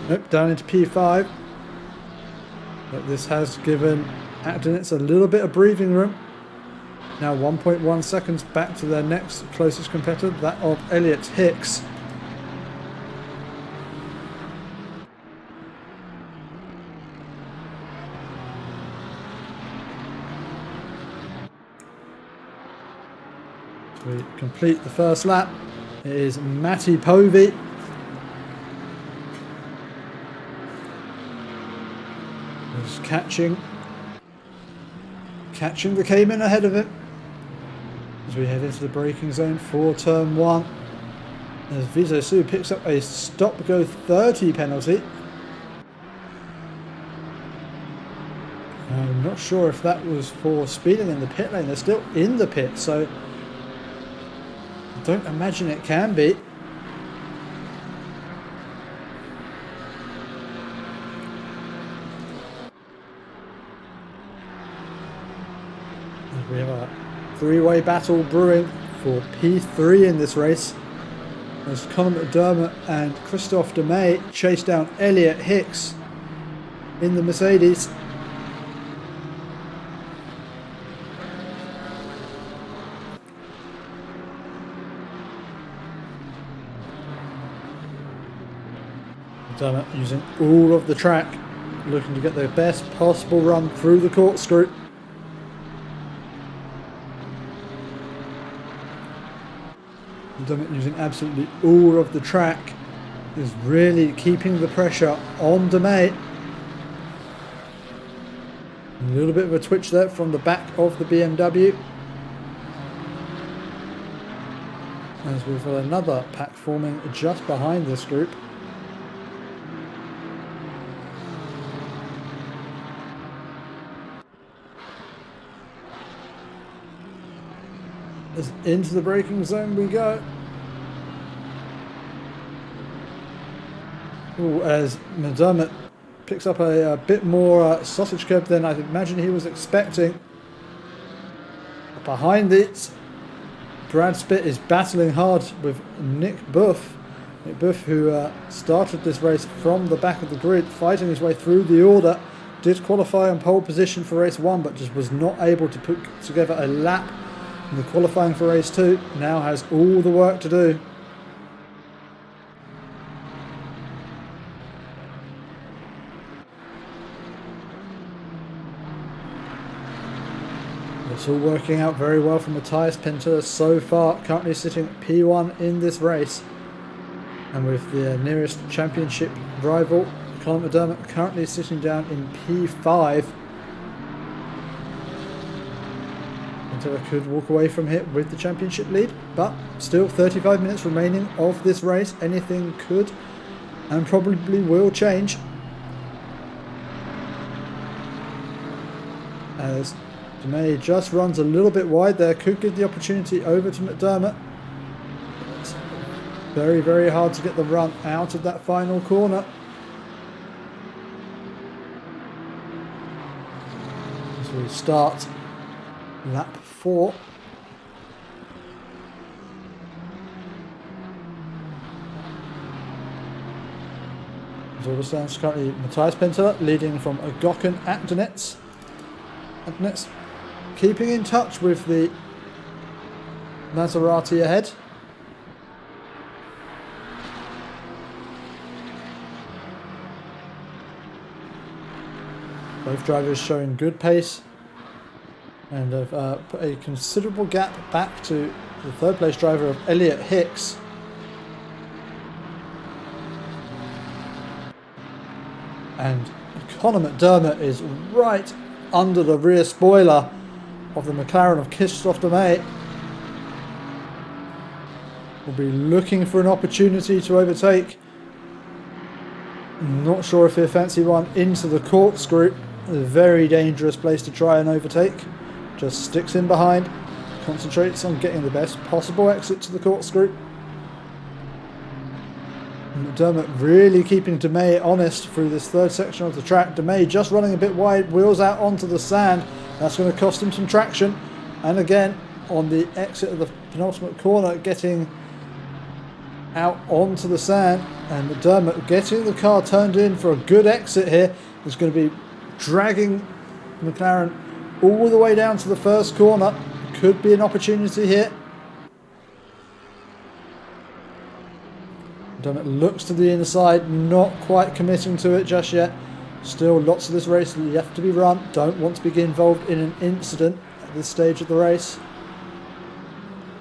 Nope, down into P5. But this has given Actonitz a little bit of breathing room. Now 1.1 seconds back to their next closest competitor, that of Elliot Hicks. We complete the first lap. It is Matty Povey. He's catching the Cayman ahead of him as we head into the braking zone for turn 1. As Vito Su picks up a stop-go 30 penalty. I'm not sure if that was for speeding in the pit lane. They're still in the pit, so I don't imagine it can be. We have a three-way battle brewing for P3 in this race as Conor McDermott and Christophe Demey chase down Elliot Hicks in the Mercedes. McDermott using all of the track, looking to get the best possible run through the corkscrew. McDermott using absolutely all of the track, is really keeping the pressure on Demey. A little bit of a twitch there from the back of the BMW. As we've got another pack forming just behind this group. As into the braking zone we go. Ooh, as McDermott picks up a bit more sausage curb than I imagine he was expecting. Behind it, Brad Spitt is battling hard with Nick Buff. Nick Buff, who started this race from the back of the grid, fighting his way through the order. Did qualify on pole position for race 1, but just was not able to put together a lap in the qualifying for race 2. Now has all the work to do. It's all working out very well for Matthias Pinter so far, currently sitting at P1 in this race. And with the nearest championship rival, Conor McDermott, currently sitting down in P5. Pinter could walk away from here with the championship lead, but still 35 minutes remaining of this race. Anything could and probably will change. As Demey just runs a little bit wide there, could give the opportunity over to McDermott. It's very, very hard to get the run out of that final corner. As we start lap 4. As all stands, currently Matthias Pinter leading from Agoken Actonitz. Actonitz keeping in touch with the Maserati ahead. Both drivers showing good pace and have put a considerable gap back to the third place driver of Elliot Hicks. And Conor McDermott is right under the rear spoiler of the McLaren of Christophe Demey. Will be looking for an opportunity to overtake. Not sure if he'll fancy one into the corkscrew. A very dangerous place to try and overtake. Just sticks in behind, concentrates on getting the best possible exit to the corkscrew. McDermott really keeping DeMay honest through this third section of the track. DeMay just running a bit wide, wheels out onto the sand. That's going to cost him some traction. And again, on the exit of the penultimate corner, getting out onto the sand. And McDermott getting the car turned in for a good exit here. Is going to be dragging McLaren all the way down to the first corner. Could be an opportunity here. McDermott looks to the inside, not quite committing to it just yet. Still lots of this race left to be run. Don't want to be involved in an incident at this stage of the race.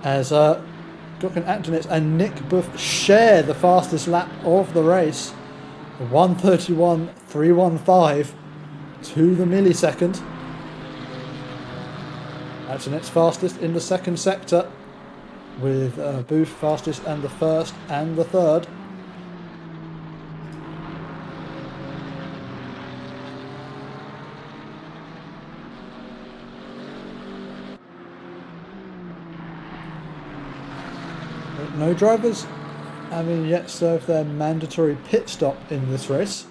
As Jochen Actonitz and Nick Buff share the fastest lap of the race. 1:31.315 to the millisecond. Actonitz fastest in the second sector, with Booth fastest and the first and the third. No drivers having yet served their mandatory pit stop in this race.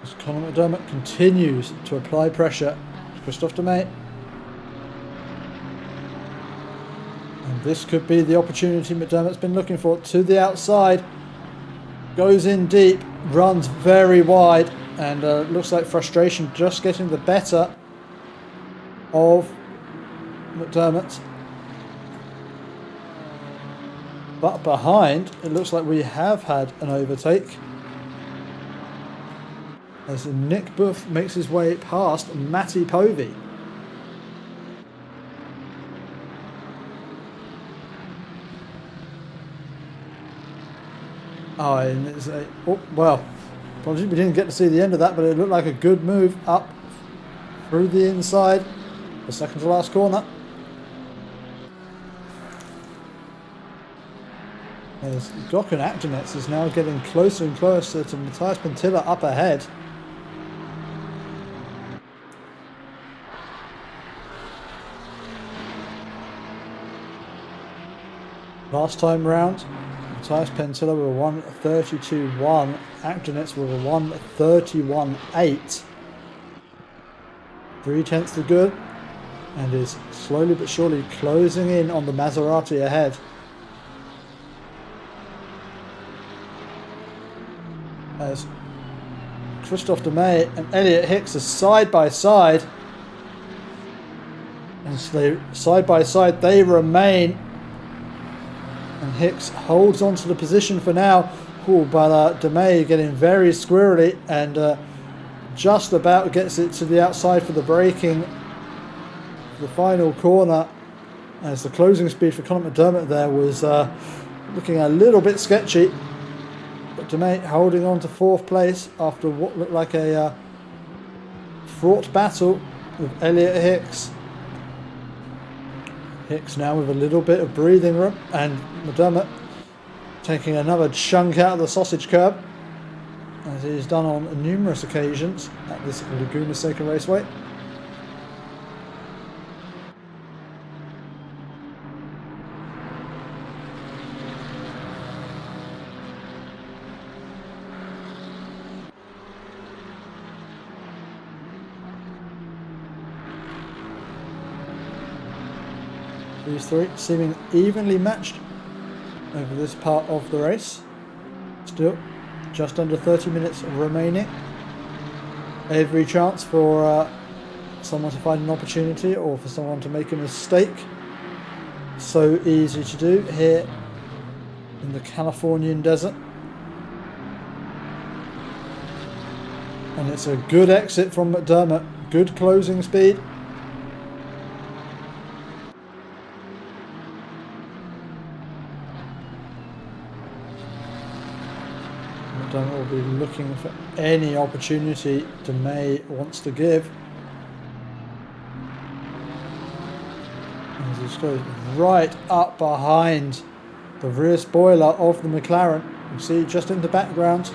As Conor McDermott continues to apply pressure to Christophe Demay. And this could be the opportunity McDermott's been looking for. To the outside, goes in deep, runs very wide, and looks like frustration just getting the better of McDermott. But behind, it looks like we have had an overtake, as Nick Buff makes his way past Matti Povey. Oh, and it's well, apologies, we didn't get to see the end of that, but it looked like a good move up through the inside, the second to last corner. As Jochen Actonitz is now getting closer and closer to Matthias Pentilla up ahead. Last time round, Matthias Pentilla with a 1:32.1, Actonitz with a 1:31.8. 3/10 the good, and is slowly but surely closing in on the Maserati ahead. As Christophe Demay and Elliot Hicks are side by side, and so side by side they remain. And Hicks holds on to the position for now. But Demay getting very squirrely and just about gets it to the outside for the braking. The final corner, as the closing speed for Conor McDermott there was looking a little bit sketchy. But Demay holding on to fourth place after what looked like a fraught battle with Elliot Hicks. Hicks now with a little bit of breathing room, and McDermott taking another chunk out of the sausage curb, as he has done on numerous occasions at this Laguna Seca raceway. These three seeming evenly matched over this part of the race. Still just under 30 minutes remaining. Every chance for someone to find an opportunity or for someone to make a mistake. So easy to do here in the Californian desert. And it's a good exit from McDermott. Good closing speed. McDermott will be looking for any opportunity DeMay wants to give. As he just goes right up behind the rear spoiler of the McLaren. You can see just in the background,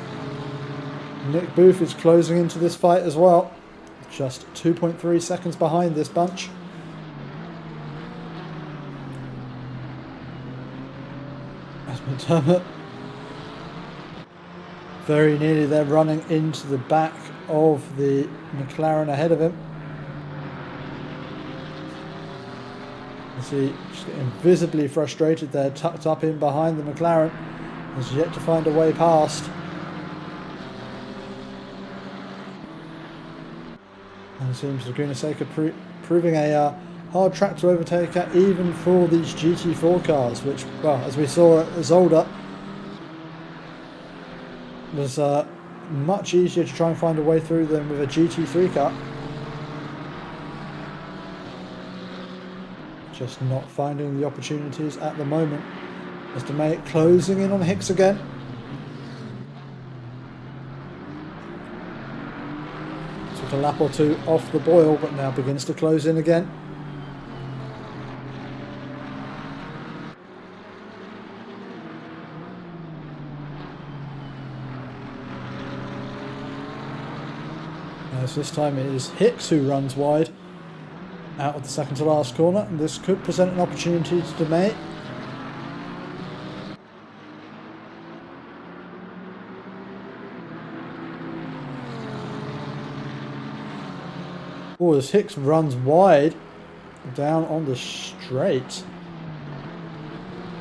Nick Booth is closing into this fight as well. Just 2.3 seconds behind this bunch. As McDermott very nearly there, running into the back of the McLaren ahead of him. You see, just getting visibly frustrated there, tucked up in behind the McLaren. Has yet to find a way past. And it seems Laguna Seca proving a hard track to overtake at, even for these GT4 cars, which, well, as we saw at Zolder, was much easier to try and find a way through than with a GT3 car. Just not finding the opportunities at the moment. As DeMay closing in on Hicks again. Took a lap or two off the boil, but now begins to close in again. As this time it is Hicks who runs wide out of the second to last corner, and this could present an opportunity to DeMay. Oh, as Hicks runs wide down on the straight,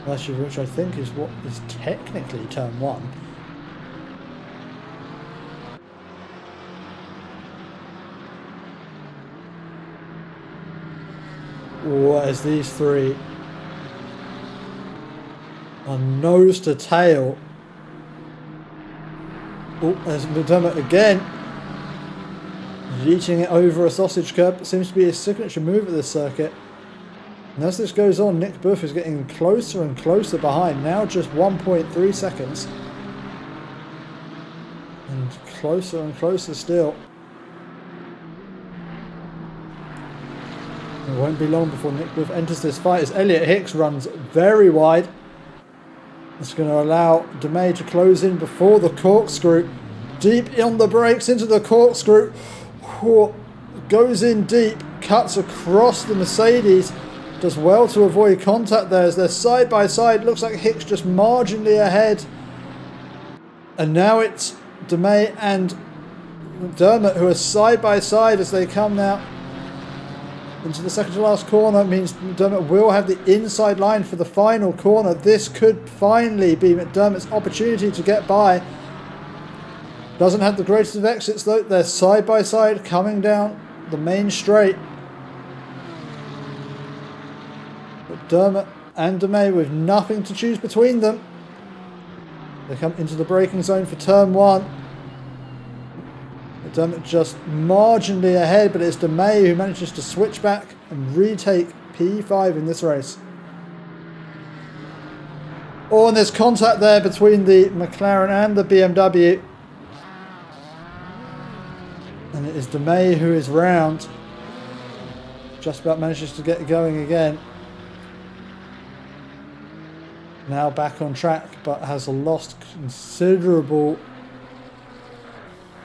which I think is what is technically turn one. Oh, as these three are nose to tail. Oh, as McDermott again yeeting it over a sausage curb. It seems to be his signature move at this circuit. And as this goes on, Nick Booth is getting closer and closer behind. Now just 1.3 seconds. And closer still. It won't be long before Nick Booth enters this fight as Elliot Hicks runs very wide. It's going to allow DeMay to close in before the corkscrew. Deep on the brakes into the corkscrew. Goes in deep, cuts across the Mercedes. Does well to avoid contact there as they're side by side. Looks like Hicks just marginally ahead. And now it's DeMay and McDermott who are side by side as they come now into the second to last corner. Means McDermott will have the inside line for the final corner. This could finally be McDermott's opportunity to get by. Doesn't have the greatest of exits though. They're side by side coming down the main straight. McDermott and DeMay with nothing to choose between them. They come into the braking zone for turn one. McDermott just marginally ahead, but it's DeMay who manages to switch back and retake P5 in this race. Oh, and there's contact there between the McLaren and the BMW. And it is DeMay who is round. Just about manages to get going again. Now back on track, but has lost considerable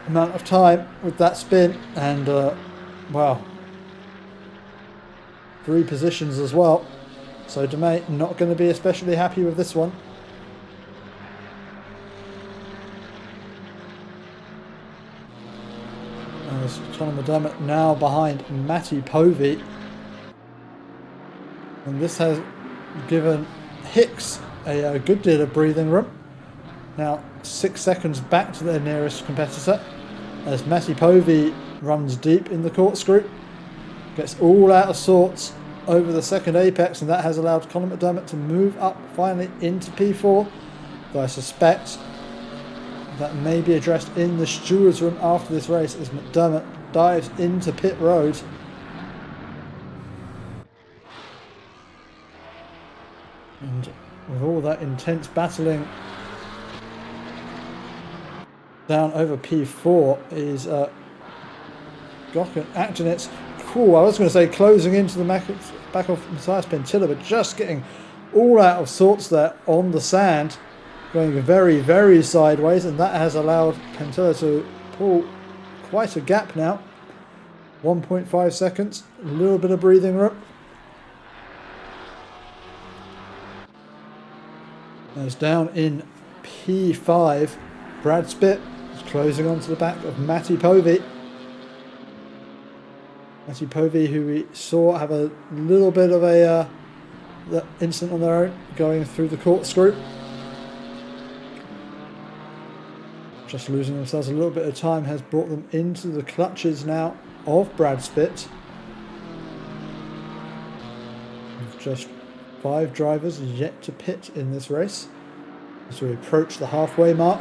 amount of time with that spin. And, well, 3 positions as well. So DeMay not going to be especially happy with this one. As Conor McDermott now behind Matty Povey. And this has given Hicks a good deal of breathing room. Now 6 seconds back to their nearest competitor as Matty Povey runs deep in the corkscrew. Gets all out of sorts over the second apex, and that has allowed Conor McDermott to move up finally into P4. Though I suspect that may be addressed in the stewards room after this race as McDermott dives into pit road. And with all that intense battling down over P4 is Gocken Actinitz. Cool, I was going to say closing into the back of Matthias Pentilla, but just getting all out of sorts there on the sand, going very, very sideways, and that has allowed Pentilla to pull quite a gap now. 1.5 seconds, a little bit of breathing room. As down in P5, Brad Spitt is closing onto the back of Matti Povey. Matti Povey, who we saw have a little bit of a the incident on their own, going through the corkscrew. Just losing themselves a little bit of time has brought them into the clutches now of Brad Spitt. Just 5 drivers yet to pit in this race as we approach the halfway mark.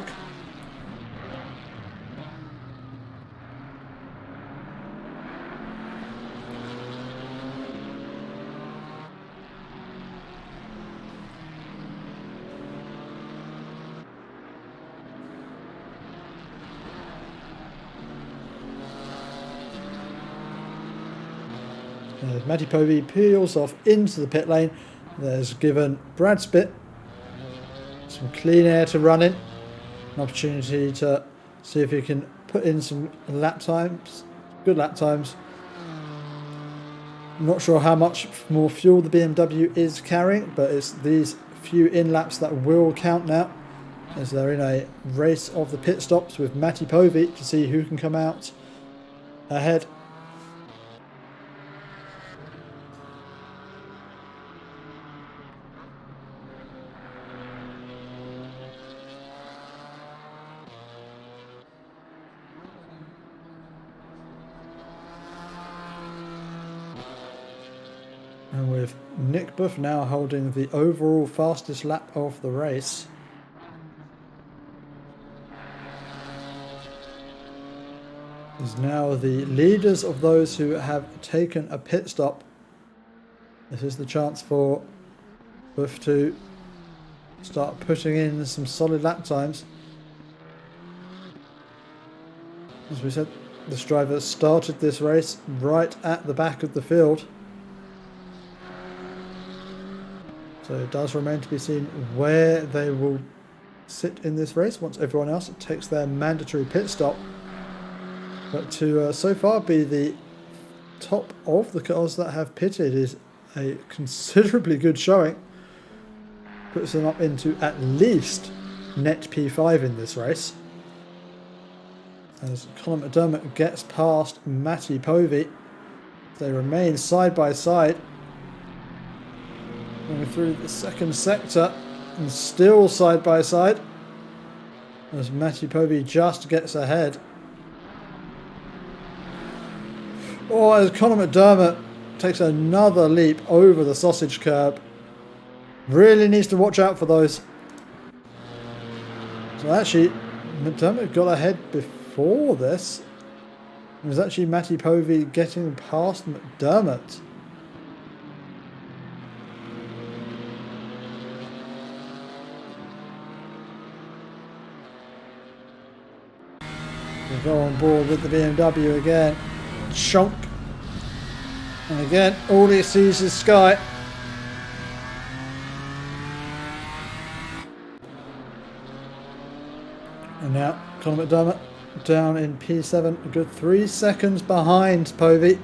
As Matti Povey peels off into the pit lane, there's given Brad Spitt some clean air to run in, an opportunity to see if he can put in some lap times, good lap times. I'm not sure how much more fuel the BMW is carrying, but it's these few in laps that will count now, as they're in a race of the pit stops with Matti Povey to see who can come out ahead. And with Nick Buff now holding the overall fastest lap of the race. Is now the leaders of those who have taken a pit stop. This is the chance for Buff to start putting in some solid lap times. As we said, this driver started this race right at the back of the field. So it does remain to be seen where they will sit in this race once everyone else takes their mandatory pit stop. But to so far be the top of the cars that have pitted is a considerably good showing. Puts them up into at least net P5 in this race. As Colin McDermott gets past Matti Povey, they remain side by side. Going through the second sector and still side by side as Matti Povey just gets ahead. Oh, as Conor McDermott takes another leap over the sausage curb. Really needs to watch out for those. So actually, McDermott got ahead before this. It was actually Matti Povey getting past McDermott. We go on board with the BMW again. Chonk. And again, all he sees is sky. And now Conor McDermott down in P7, a good 3 seconds behind Povey.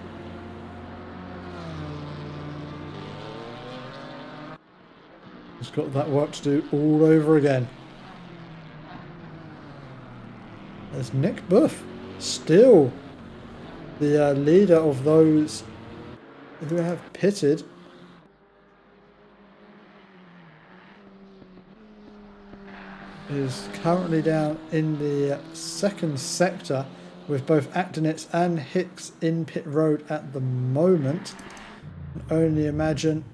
He's got that work to do all over again. There's Nick Buff, still the leader of those who have pitted. Is currently down in the second sector with both Actinitz and Hicks in pit road at the moment. Only imagine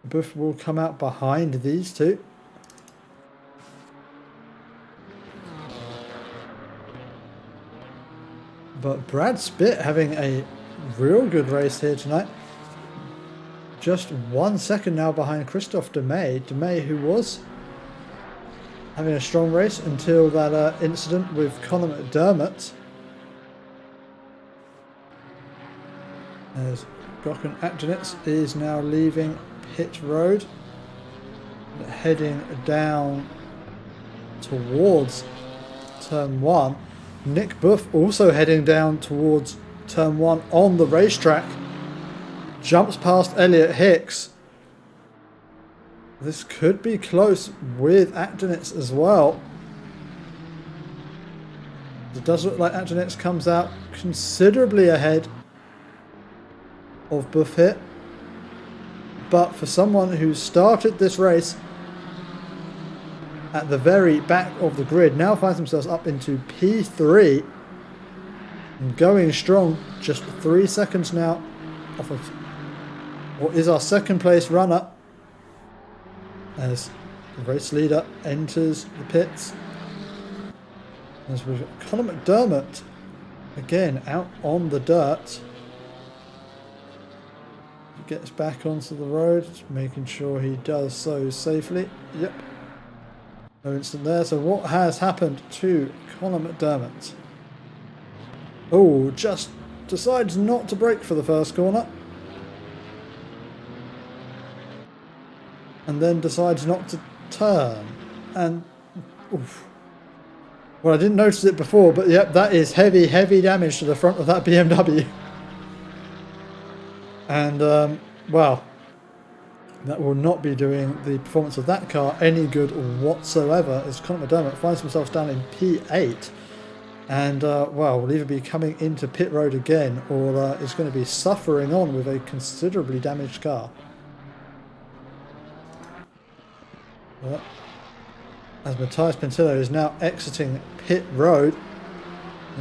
Buff will come out behind these two. But Brad Spitt having a real good race here tonight. Just 1 second now behind Christophe Demey. Demey, who was having a strong race until that incident with Conor McDermott. As Gökhan Akdeniz is now leaving pit road, heading down towards turn 1. Nick Buff also heading down towards turn 1 on the racetrack. Jumps past Elliot Hicks. This could be close with Akdeniz as well. It does look like Akdeniz comes out considerably ahead of Buff here. But for someone who started this race at the very back of the grid, now finds themselves up into P3 and going strong, just 3 seconds now off of what is our second place runner, as the race leader enters the pits. As we've got Conor McDermott again out on the dirt. He gets back onto the road, just making sure he does so safely. Yep. No incident there. So what has happened to Conor McDermott? Oh, just decides not to brake for the first corner. And then decides not to turn. And oof. Well, I didn't notice it before, but yep, that is heavy, heavy damage to the front of that BMW. And, well, that will not be doing the performance of that car any good whatsoever, as Conor McDermott finds himself down in P8. And, well, will either be coming into pit road again, or is going to be suffering on with a considerably damaged car. But as Matthias Pentillo is now exiting pit road,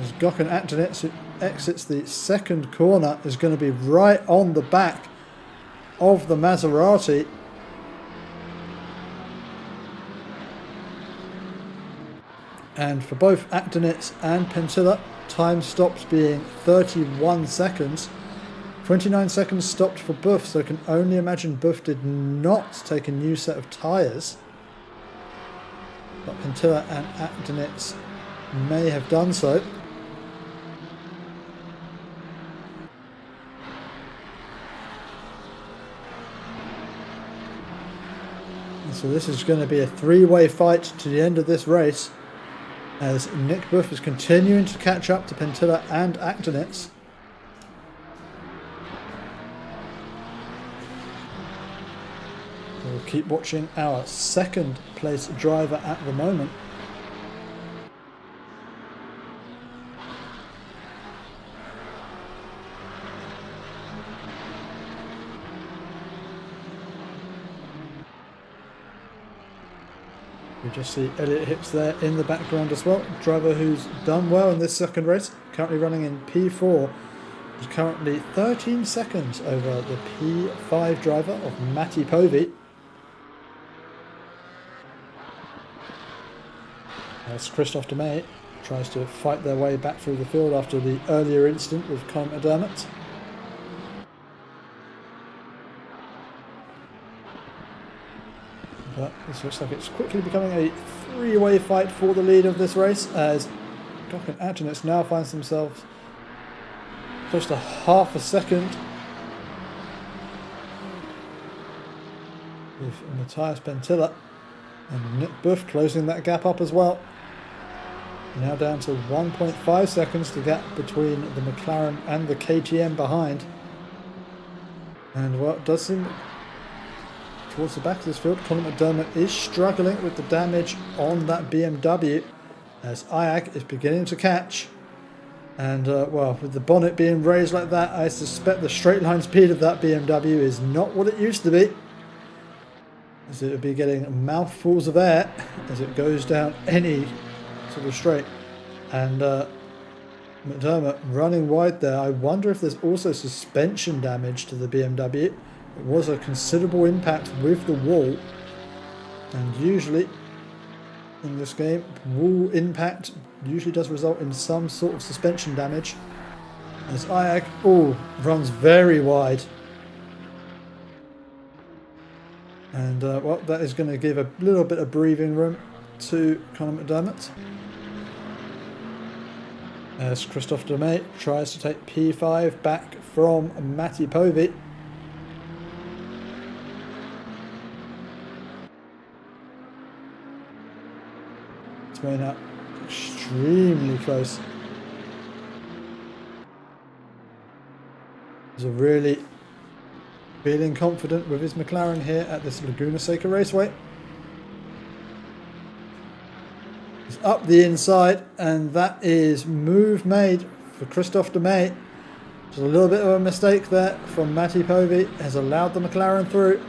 as Gökhan Akdeniz, who exits the second corner, is going to be right on the back of the Maserati. And for both Akdeniz and Pentilla, time stops being 31 seconds. 29 seconds stopped for Buff, so I can only imagine Buff did not take a new set of tyres. But Pentilla and Akdeniz may have done so. And so this is going to be a three-way fight to the end of this race, as Nick Buff is continuing to catch up to Pentilla and Akdeniz. We'll keep watching our second place driver at the moment. We just see Elliot Hicks there in the background as well. Driver who's done well in this second race, currently running in P4. Is currently 13 seconds over the P5 driver of Matti Povey. As Christophe Demey tries to fight their way back through the field after the earlier incident with Conor McDermott. But this looks like it's quickly becoming a three-way fight for the lead of this race, as Gökhan Akdeniz now finds themselves close to half a second, with Matthias Pentilla and Nick Buff closing that gap up as well. Now down to 1.5 seconds, the gap between the McLaren and the KTM behind. And well, it does seem towards the back of this field, Conor McDermott is struggling with the damage on that BMW, as IAG is beginning to catch. And well, with the bonnet being raised like that, I suspect the straight line speed of that BMW is not what it used to be, as it would be getting mouthfuls of air as it goes down any sort of straight. And McDermott running wide there. I wonder if there's also suspension damage to the BMW. It was a considerable impact with the wall, and usually in this game, wall impact usually does result in some sort of suspension damage. As IAG runs very wide. And well, that is going to give a little bit of breathing room to Conor McDermott. As Christophe Demey tries to take P5 back from Matti Povey. Demey now extremely close. He's really feeling confident with his McLaren here at this Laguna Seca raceway. He's up the inside, and that is move made for Christophe Demey. Just a little bit of a mistake there from Matti Povey has allowed the McLaren through.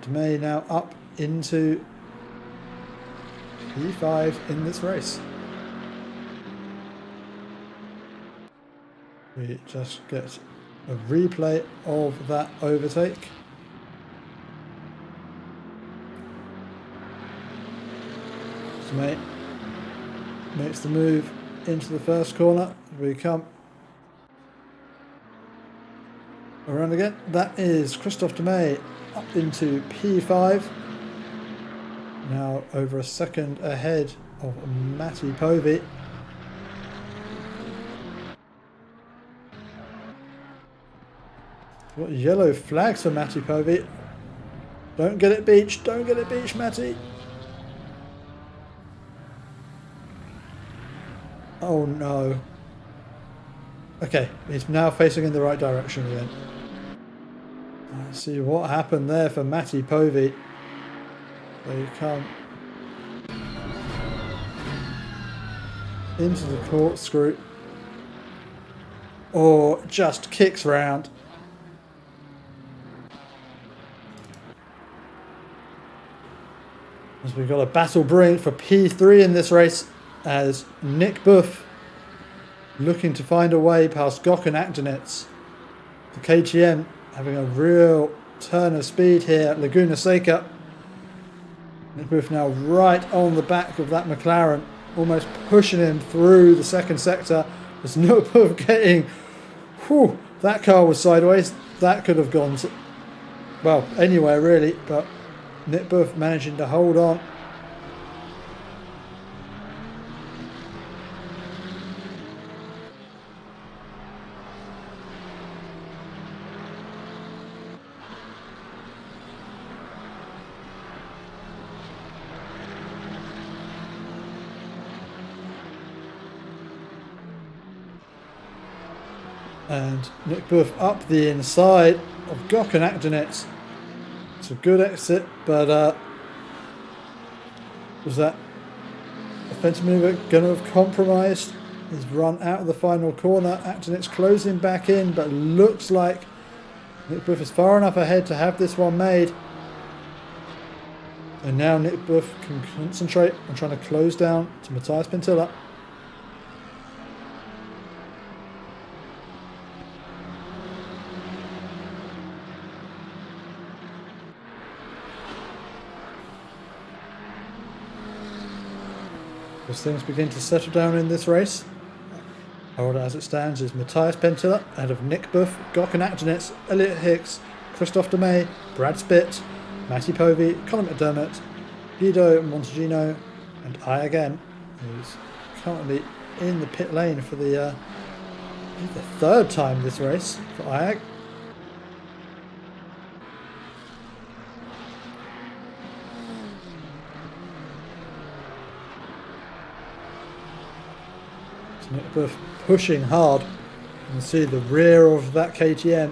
Demey now up into P5 in this race. We just get a replay of that overtake. Demey makes the move into the first corner. We come around again. That is Christophe Demey up into P5. Now over a second ahead of Matti Povey. Got yellow flags for Matti Povey. Don't get it beached. Don't get it beached, Matti. Oh no. Okay, he's now facing in the right direction again. Let's see what happened there for Matti Povey. There you come. Into the corkscrew. Or just kicks round. As we've got a battle brewing for P3 in this race, as Nick Buff looking to find a way past Gok and Akdenitz. The KTM having a real turn of speed here at Laguna Seca. Nick Buff now right on the back of that McLaren, almost pushing him through the second sector. There's Nick Buff getting... Whew, that car was sideways. That could have gone to, well, anywhere really, but Nick Buff managing to hold on. And Nick Buff up the inside of Gok and Akdenitz. It's a good exit, but was that offensive maneuver going to have compromised his run out of the final corner? Akdenitz closing back in, but looks like Nick Buff is far enough ahead to have this one made. And now Nick Buff can concentrate on trying to close down to Matthias Pentilla. As things begin to settle down in this race, order as it stands is Matthias Pentilla ahead of Nick Buff, Gok and Akdenitz, Elliot Hicks, Christophe Demey, Brad Spitt, Matti Povey, Conor McDermott, Guido Montegino, and I again, who's currently in the pit lane for the third time this race for IAG. Nick Buff pushing hard. You can see the rear of that KTM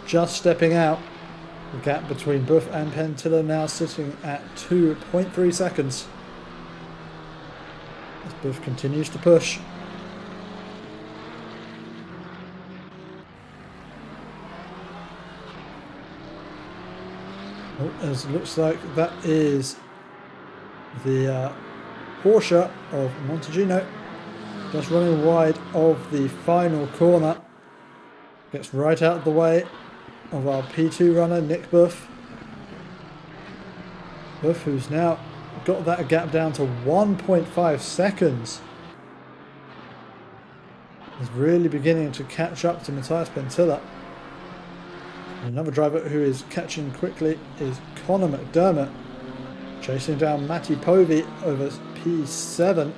just stepping out. The gap between Buff and Pentilla now sitting at 2.3 seconds. As Buff continues to push. Oh, as it looks like that is the Porsche of Montegino. Just running wide of the final corner. Gets right out of the way of our P2 runner, Nick Buff. Buff, who's now got that gap down to 1.5 seconds. Is really beginning to catch up to Matthias Pentilla. Another driver who is catching quickly is Conor McDermott. Chasing down Matti Povey over P7.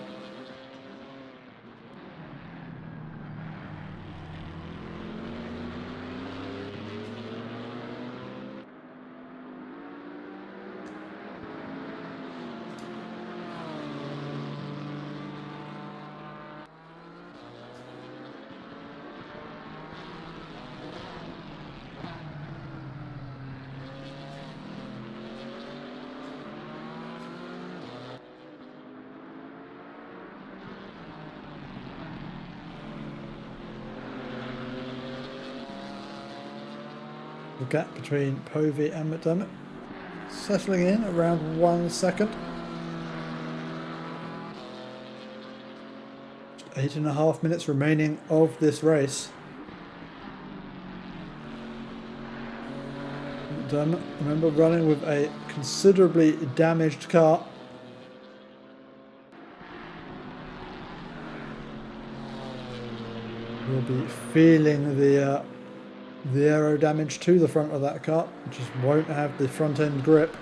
The gap between Povey and McDermott settling in around 1 second. 8.5 minutes remaining of this race. McDermott, remember, running with a considerably damaged car. We'll be feeling the aero damage to the front of that car. Just won't have the front end grip.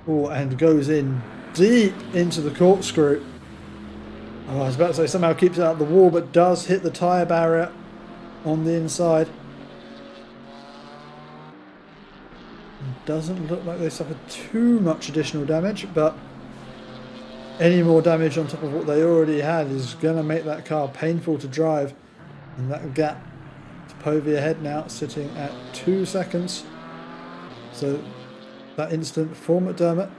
Oh, and goes in deep into the corkscrew. Oh, I was about to say somehow keeps it out of the wall, but does hit the tyre barrier on the inside. Doesn't look like they suffered too much additional damage, but any more damage on top of what they already had is going to make that car painful to drive. And that gap to Povey ahead now, sitting at 2 seconds. So that incident for McDermott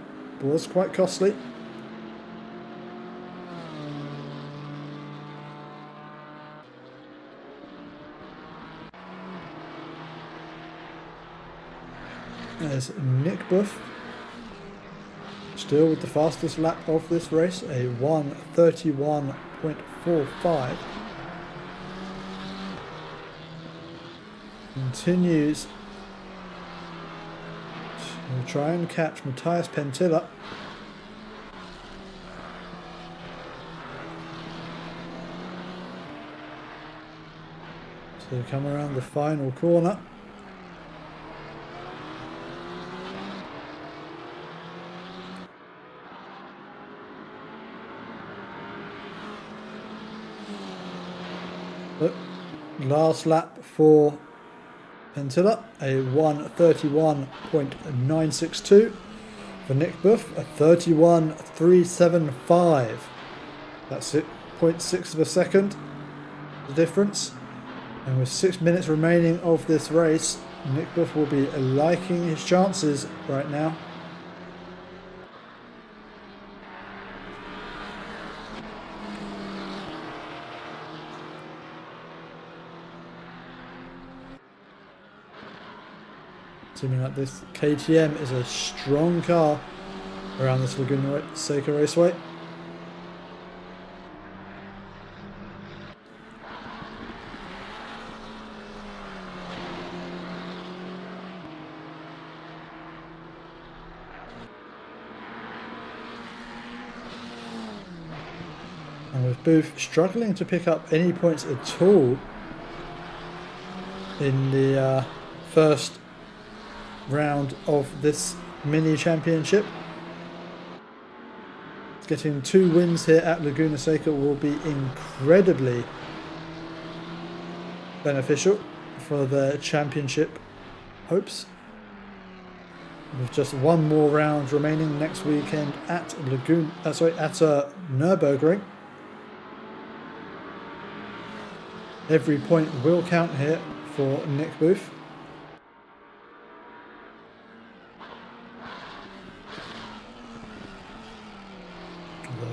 was quite costly. There's Nick Buff, still with the fastest lap of this race, a 1:31.45. Continues to try and catch Matthias Pentilla. So come around the final corner. But last lap for Pentilla, a 1:31.962. For Nick Buff, a 31.375. That's it, 0.6 of a second, the difference. And with 6 minutes remaining of this race, Nick Buff will be liking his chances right now. Seeming like this KTM is a strong car around this Laguna Seca raceway. And with Booth struggling to pick up any points at all in the first round of this mini championship. Getting 2 wins here at Laguna Seca will be incredibly beneficial for their championship hopes. With just 1 more round remaining next weekend at Nürburgring. Every point will count here for Nick Booth.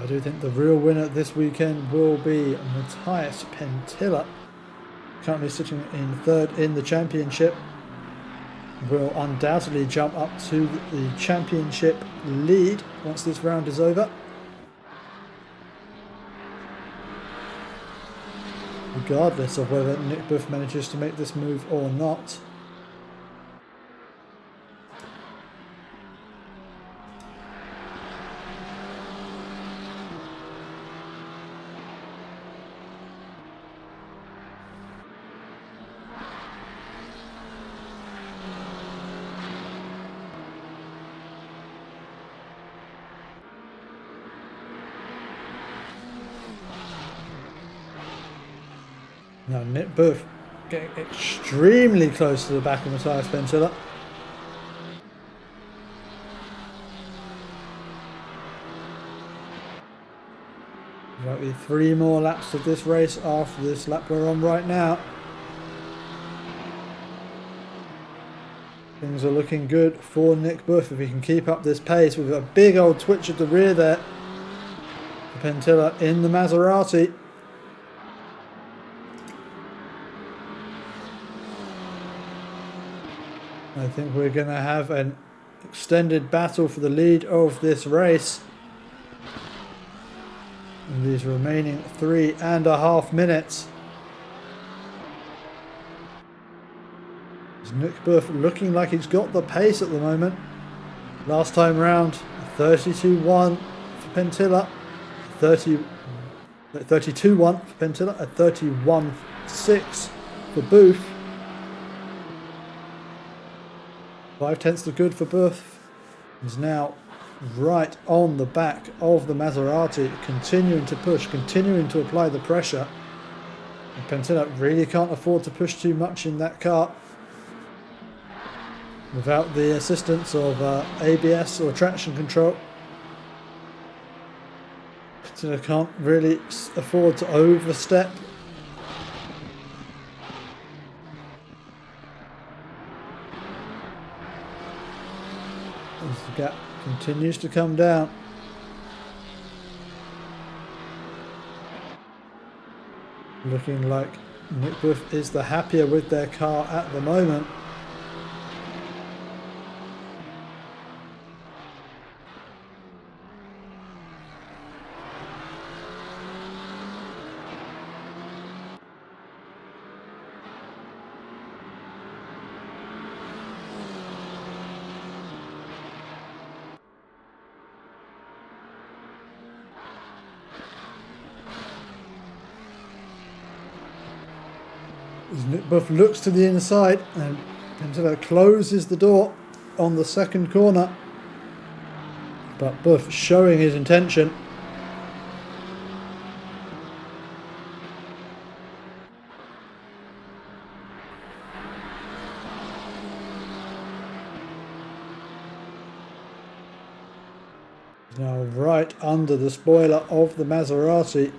I do think the real winner this weekend will be Matthias Pentilla, currently sitting in 3rd in the championship. Will undoubtedly jump up to the championship lead once this round is over. Regardless of whether Nick Buff manages to make this move or not. Now Nick Booth getting extremely close to the back of Matthias Pentilla. There'll be 3 more laps of this race after this lap we're on right now. Things are looking good for Nick Booth if he can keep up this pace with a big old twitch at the rear there. Pentilla in the Maserati. I think we're going to have an extended battle for the lead of this race in these remaining 3.5 minutes. Nick Booth looking like he's got the pace at the moment. Last time round, 32-1 for Pentilla, 32-1 for Pentilla, a 31-6 for Booth. 5 tenths to good for Booth. He's now right on the back of the Maserati, continuing to push, continuing to apply the pressure. And Pentilla really can't afford to push too much in that car without the assistance of ABS or traction control. Pentilla can't really afford to overstep. As the gap continues to come down. Looking like Nick Booth is the happier with their car at the moment. As Nick Booth looks to the inside and Pentilla closes the door on the second corner, but Booth showing his intention. Now right under the spoiler of the Maserati.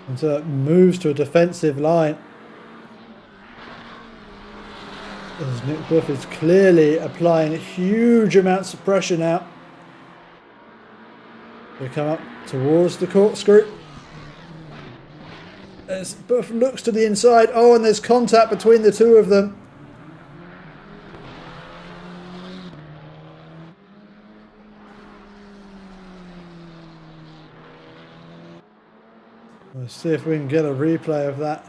And so it moves to a defensive line. As Nick Booth is clearly applying huge amounts of pressure now. They come up towards the corkscrew. As Booth looks to the inside. Oh, and there's contact between the two of them. Let's see if we can get a replay of that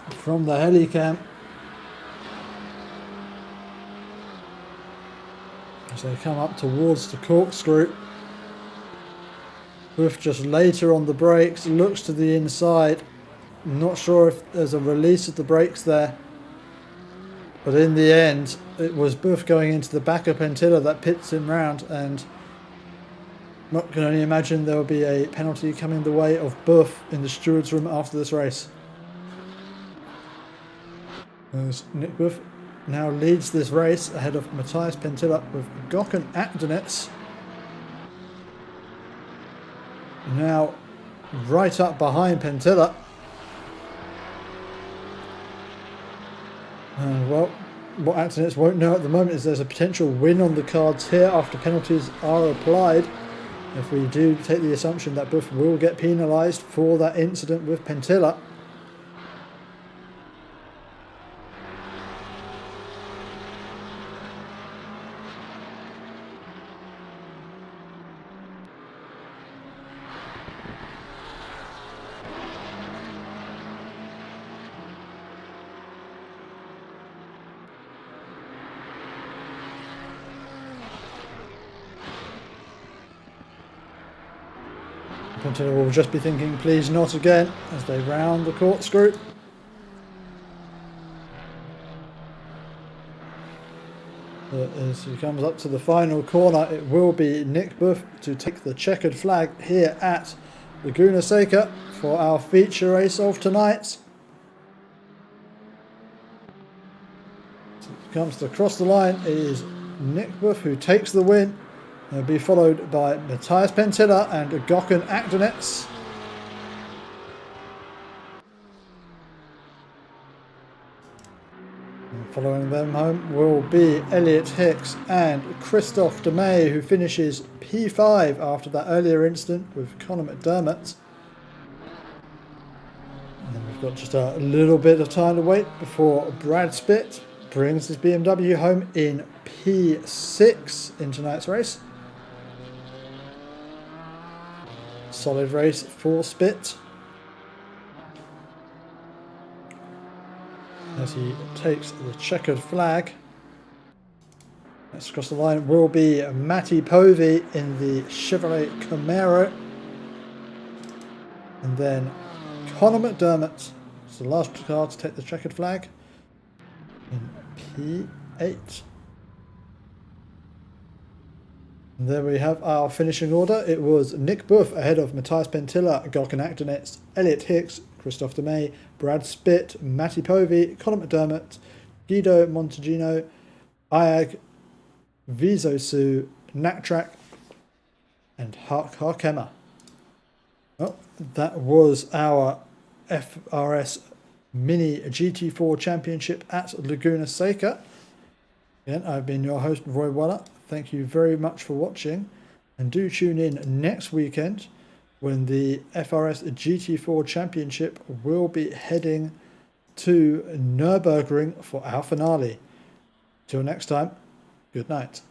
from the helicam. As they come up towards the corkscrew. Booth just later on the brakes, looks to the inside. Not sure if there's a release of the brakes there. But in the end, it was Booth going into the back of Pentilla that pits him round, and not can only imagine there will be a penalty coming the way of Booth in the steward's room after this race. As Nick Booth now leads this race ahead of Matthias Pentilla with Gökhan Akdeniz now right up behind Pentilla. And well, what Akdeniz won't know at the moment is there's a potential win on the cards here after penalties are applied. If we do take the assumption that Booth will get penalised for that incident with Pentilla. Pentilla will just be thinking, please not again, as they round the corkscrew. As he comes up to the final corner, it will be Nick Buff to take the checkered flag here at Laguna Seca for our feature race of tonight. Comes to cross the line is Nick Buff, who takes the win. He'll be followed by Matthias Pentilla and Gökhan Akdeniz. Following them home will be Elliot Hicks and Christophe Demey, who finishes P5 after that earlier incident with Conor McDermott. And then we've got just a little bit of time to wait before Brad Spitt brings his BMW home in P6 in tonight's race. Solid race for Spitt, as he takes the checkered flag. Next across the line will be Matty Povey in the Chevrolet Camaro. And then Conor McDermott is the last car to take the checkered flag in P8. And there we have our finishing order. It was Nick Buff ahead of Matthias Pentilla, Gökhan Akdeniz, Elliot Hicks, Christophe Demey, Brad Spitt, Matty Povey, Conor McDermott, Guido Montegino, Ayag, Vizosu, Naktrak, and Hark Harkema. Well, that was our FRS Mini GT4 Championship at Laguna Seca. Again, I've been your host, Roy Waller. Thank you very much for watching, and do tune in next weekend when the FRS GT4 Championship will be heading to Nürburgring for our finale. Till next time, good night.